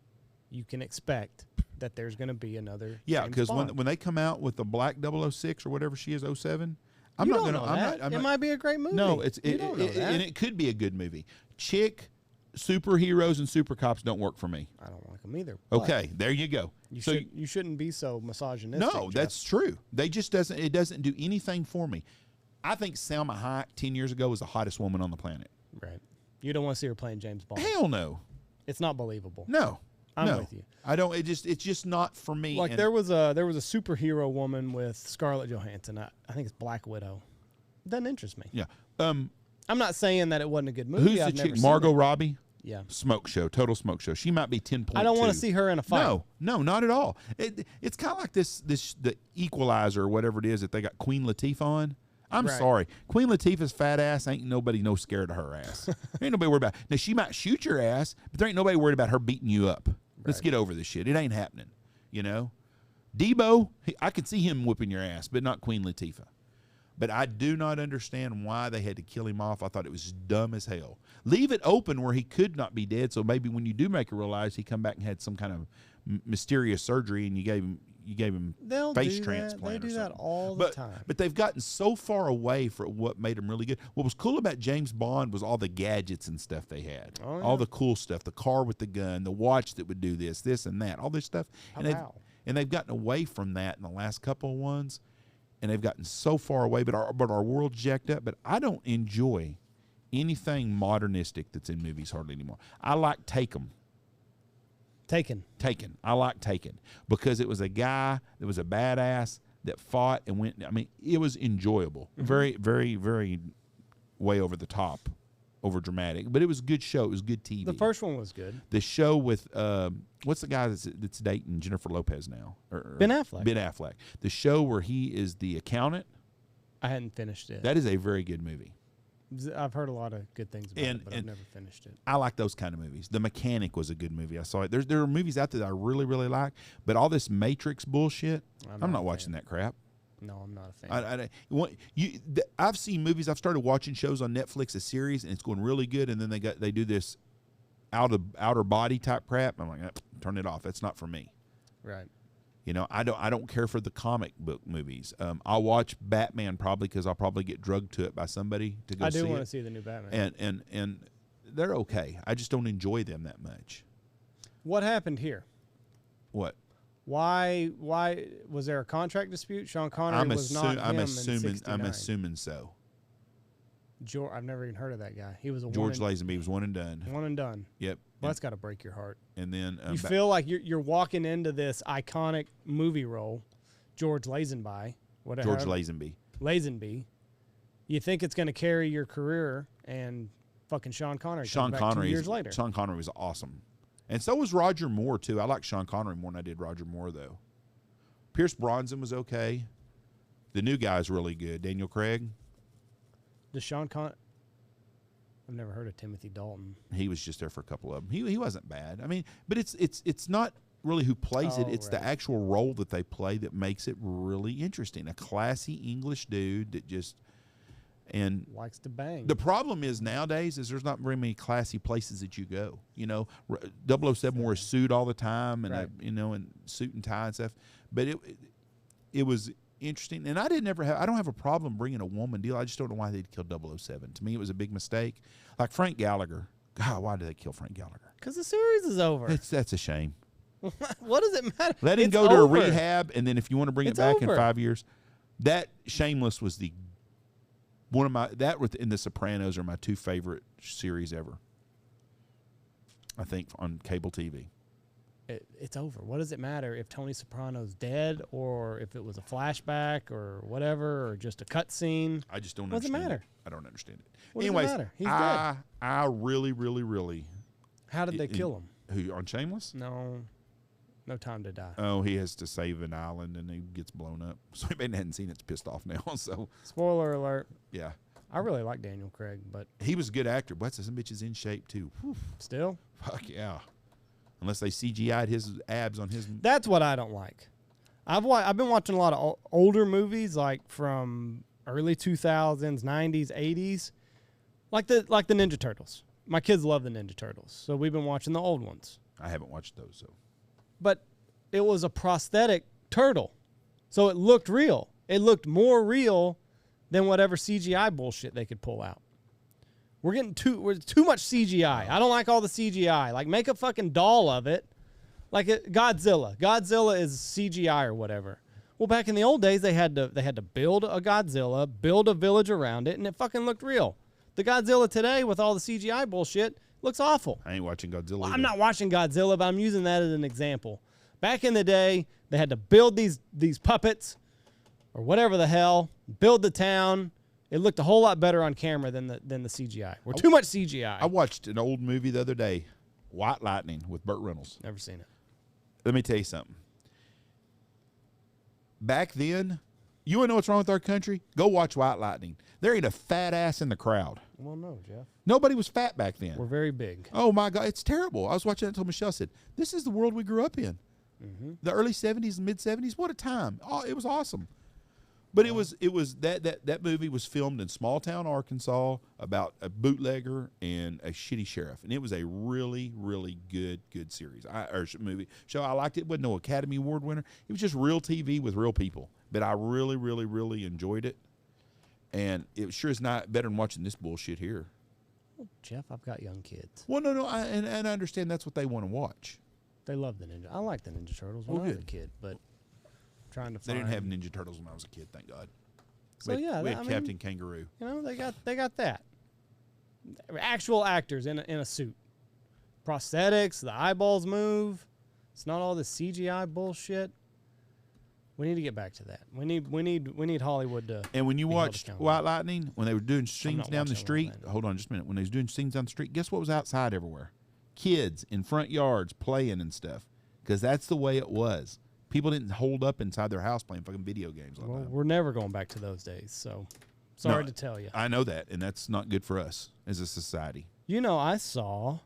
A: you can expect that there's going to be another.
B: Yeah, because when they come out with the black 006 or whatever she is, 07, I'm
A: you
B: not
A: don't
B: going
A: know that. It might be a great movie.
B: No,
A: and
B: it could be a good movie. Chick superheroes and super cops don't work for me.
A: I don't like them either.
B: Okay, there you go.
A: You shouldn't be so misogynistic.
B: No, that's true. It doesn't do anything for me. I think Salma Hayek 10 years ago was the hottest woman on the planet.
A: Right. You don't want to see her playing James Bond.
B: Hell no.
A: It's not believable.
B: No.
A: I'm with you.
B: I don't. It's just not for me.
A: Like there was a superhero woman with Scarlett Johansson. I think it's Black Widow. It doesn't interest me.
B: Yeah.
A: I'm not saying that it wasn't a good movie.
B: Who's the chick? Margot Robbie.
A: Yeah.
B: Smoke show. Total smoke show. She might be 10.2.
A: I don't want to see her in a fight.
B: No, not at all. It's kind of like the Equalizer or whatever it is that they got Queen Latifah on. I'm sorry. Queen Latifah's fat ass ain't nobody no scared of her ass. Ain't nobody worried about it. Now, she might shoot your ass, but there ain't nobody worried about her beating you up. Let's get over this shit. It ain't happening, you know? Debo, I could see him whipping your ass, but not Queen Latifah. But I do not understand why they had to kill him off. I thought it was dumb as hell. Leave it open where he could not be dead, so maybe when you do make it realize he come back and had some kind of mysterious surgery and you gave him face transplant.
A: They do that all
B: the
A: time.
B: But they've gotten so far away from what made them really good. What was cool about James Bond was all the gadgets and stuff they had. Oh, yeah. All the cool stuff, the car with the gun, the watch that would do this and that, all this stuff. And they've gotten away from that in the last couple of ones. And they've gotten so far away, but our world's jacked up. But I don't enjoy anything modernistic that's in movies hardly anymore. I like Taken. I like Taken because it was a guy that was a badass that fought and went. I mean, it was enjoyable. Mm-hmm. Very, very, very way over the top, over dramatic. But it was a good show. It was good TV.
A: The first one was good.
B: The show with what's the guy that's dating Jennifer Lopez now?
A: Ben Affleck.
B: Ben Affleck. The show where he is the accountant.
A: I hadn't finished it.
B: That is a very good movie.
A: I've heard a lot of good things about it, but I've never finished it.
B: I like those kind of movies. The Mechanic was a good movie. I saw it. There are movies out there that I really, really like, but all this Matrix bullshit, I'm not watching that crap.
A: No, I'm not a fan.
B: I've seen movies. I've started watching shows on Netflix, a series, and it's going really good, and then they do this outer body type crap. I'm like, turn it off. That's not for me.
A: Right.
B: You know, I don't care for the comic book movies. I'll watch Batman probably because I'll probably get drugged to it by somebody to go see it.
A: I do want to see the new Batman.
B: And they're okay. I just don't enjoy them that much.
A: What happened here?
B: What?
A: Why was there a contract dispute? Sean Connery was not him
B: I'm
A: in 69.
B: I'm assuming so.
A: I've never even heard of that guy. He was a
B: George Lazenby was one and done.
A: One and done.
B: Yep.
A: Well, that's got to break your heart.
B: And then
A: you feel like you're walking into this iconic movie role, George Lazenby, whatever.
B: George Lazenby.
A: Lazenby. You think it's going to carry your career, and fucking Sean Connery. Sean Connery 2 years later.
B: Sean Connery was awesome, and so was Roger Moore too. I like Sean Connery more than I did Roger Moore though. Pierce Brosnan was okay. The new guy's really good. Daniel Craig.
A: Does I've never heard of Timothy Dalton.
B: He was just there for a couple of them. He wasn't bad. I mean, but it's not really who plays it. It's the actual role that they play that makes it really interesting. A classy English dude that just
A: likes to bang.
B: The problem is nowadays is there's not very many classy places that you go. You know, 007 wore a suit all the time and and suit and tie and stuff. But it was interesting, and I don't have a problem bringing a woman deal. I just don't know why they'd kill 007. To me, it was a big mistake. Like Frank Gallagher. God, why did they kill Frank Gallagher?
A: Because the series is over.
B: That's a shame.
A: What does it matter?
B: Let him go to a rehab, and then if you want to bring it back in 5 years, that Shameless was one of my and The Sopranos are my two favorite series ever. I think on cable TV.
A: It's over. What does it matter if Tony Soprano's dead or if it was a flashback or whatever or just a cut scene?
B: I just don't understand.
A: What does it matter?
B: I don't understand it.
A: What
B: Anyways,
A: does it matter? He's dead.
B: I really, really, really.
A: How did they kill him?
B: Who, on Shameless?
A: No time to die.
B: Oh, he has to save an island and he gets blown up. So anybody hadn't seen it's pissed off now. So
A: spoiler alert.
B: Yeah.
A: I really like Daniel Craig, but
B: he was a good actor. But some bitch is in shape too. Whew.
A: Still?
B: Fuck yeah. Unless they CGI'd his abs on his.
A: That's what I don't like. I've been watching a lot of older movies, like from early 2000s, 90s, 80s, like the Ninja Turtles. My kids love the Ninja Turtles, so we've been watching the old ones.
B: I haven't watched those, so.
A: But it was a prosthetic turtle, so it looked real. It looked more real than whatever CGI bullshit they could pull out. We're too much CGI. I don't like all the CGI. Like, make a fucking doll of it. Like Godzilla. Godzilla is CGI or whatever. Well, back in the old days, they had to build a Godzilla, build a village around it, and it fucking looked real. The Godzilla today, with all the CGI bullshit, looks awful.
B: I ain't watching Godzilla.
A: Well, I'm not watching Godzilla, but I'm using that as an example. Back in the day, they had to build these puppets or whatever the hell, build the town. It looked a whole lot better on camera than the CGI. We're too much CGI.
B: I watched an old movie the other day, White Lightning, with Burt Reynolds.
A: Never seen it.
B: Let me tell you something. Back then, you want to know what's wrong with our country? Go watch White Lightning. There ain't a fat ass in the crowd.
A: Well, no, Jeff.
B: Nobody was fat back then.
A: We're very big.
B: Oh, my God. It's terrible. I was watching that until Michelle said, this is the world we grew up in. Mm-hmm. The early 70s and mid-70s. What a time. Oh, it was awesome. But it was that movie was filmed in small town Arkansas about a bootlegger and a shitty sheriff, and it was a really, really good series movie show. I liked it. It wasn't no Academy Award winner. It was just real TV with real people. But I really, really, really enjoyed it, and it sure is not better than watching this bullshit here.
A: Well, Jeff, I've got young kids.
B: Well, no, and I understand that's what they want to watch.
A: They love the Ninja. I like the Ninja Turtles when I was a kid, but.
B: They didn't have Ninja Turtles when I was a kid, thank God.
A: So
B: we had Captain Kangaroo.
A: You know, they got that. Actual actors in a suit. Prosthetics, the eyeballs move. It's not all this CGI bullshit. We need to get back to that. We need Hollywood to.
B: And when you watched White Lightning, when they were doing scenes down the street, hold on just a minute. When they was doing scenes down the street, guess what was outside everywhere? Kids in front yards playing and stuff. Because that's the way it was. People didn't hold up inside their house playing fucking video games all the time.
A: We're never going back to those days, so Sorry to tell you.
B: I know that, and that's not good for us as a society.
A: You know, I saw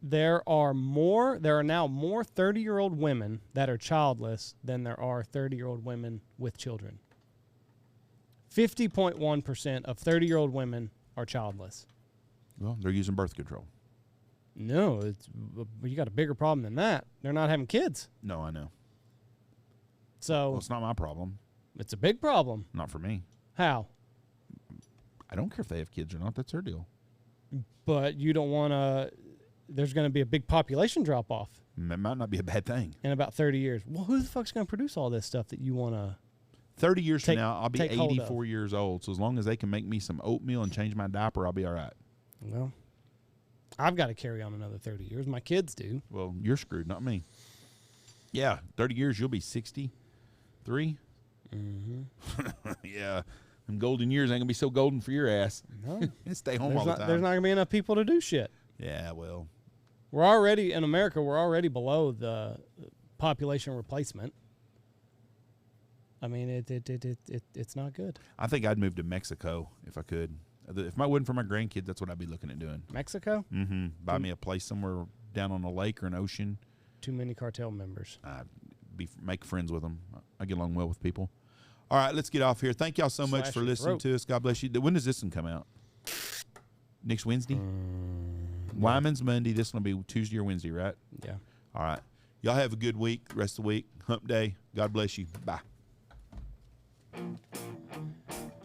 A: there are now more 30-year-old women that are childless than there are 30-year-old women with children. 50.1% of 30-year-old women are childless.
B: Well, they're using birth control.
A: No, you got a bigger problem than that. They're not having kids.
B: No, I know.
A: So
B: Well, it's not my problem.
A: it's a big problem.
B: Not for me.
A: How?
B: I don't care if they have kids or not. That's their deal.
A: But you don't want to. There's going to be a big population drop off
B: It might not be a bad thing.
A: in about 30 years. Well, who the fuck's going to produce all this stuff that you want to?
B: 30 years
A: Take-
B: from now, I'll be
A: take hold of.
B: 84 years old. So as long as they can make me some oatmeal and change my diaper, I'll be all right.
A: Well, I've got to carry on another 30 years. My kids do.
B: Well, you're screwed, not me. Yeah, 30 years, you'll be 63.
A: Mm-hmm.
B: Yeah, them golden years ain't going to be so golden for your ass.
A: No,
B: Stay home all
A: there's
B: the
A: not
B: time.
A: going to be enough people to do shit.
B: Yeah, well,
A: We're already in America. We're already below the population replacement. I mean, it's not good.
B: I think I'd move to Mexico if I could. If I wasn't for my grandkids, that's what I'd be looking at doing.
A: Mexico?
B: Mm-hmm. Buy me a place somewhere down on a lake or an ocean.
A: Too many cartel members.
B: Make friends with them. I get along well with people. All right, let's get off here. Thank y'all so much
A: Slash
B: for
A: your
B: listening
A: throat.
B: to us. God bless you. When does this one come out? Next Wednesday? Wyman's Monday. This one will be Tuesday or Wednesday, right?
A: Yeah.
B: All right. Y'all have a good week, rest of the week. Hump day. God bless you. Bye.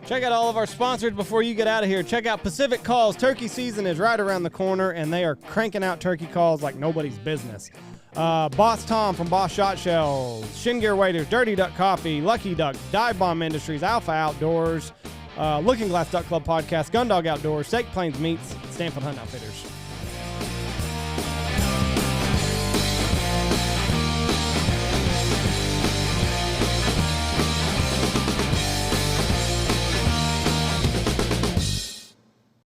A: Check out all of our sponsors before you get out of here. Check out Pacific Calls. Turkey season is right around the corner, and they are cranking out turkey calls like nobody's business. Boss Tom from Boss Shot Shells, Shin Gear Waiters, Dirty Duck Coffee, Lucky Duck, Dive Bomb Industries, Alpha Outdoors, Looking Glass Duck Club Podcast, Gundog Outdoors, Sake Plains Meats, Stanfield Hunt Outfitters.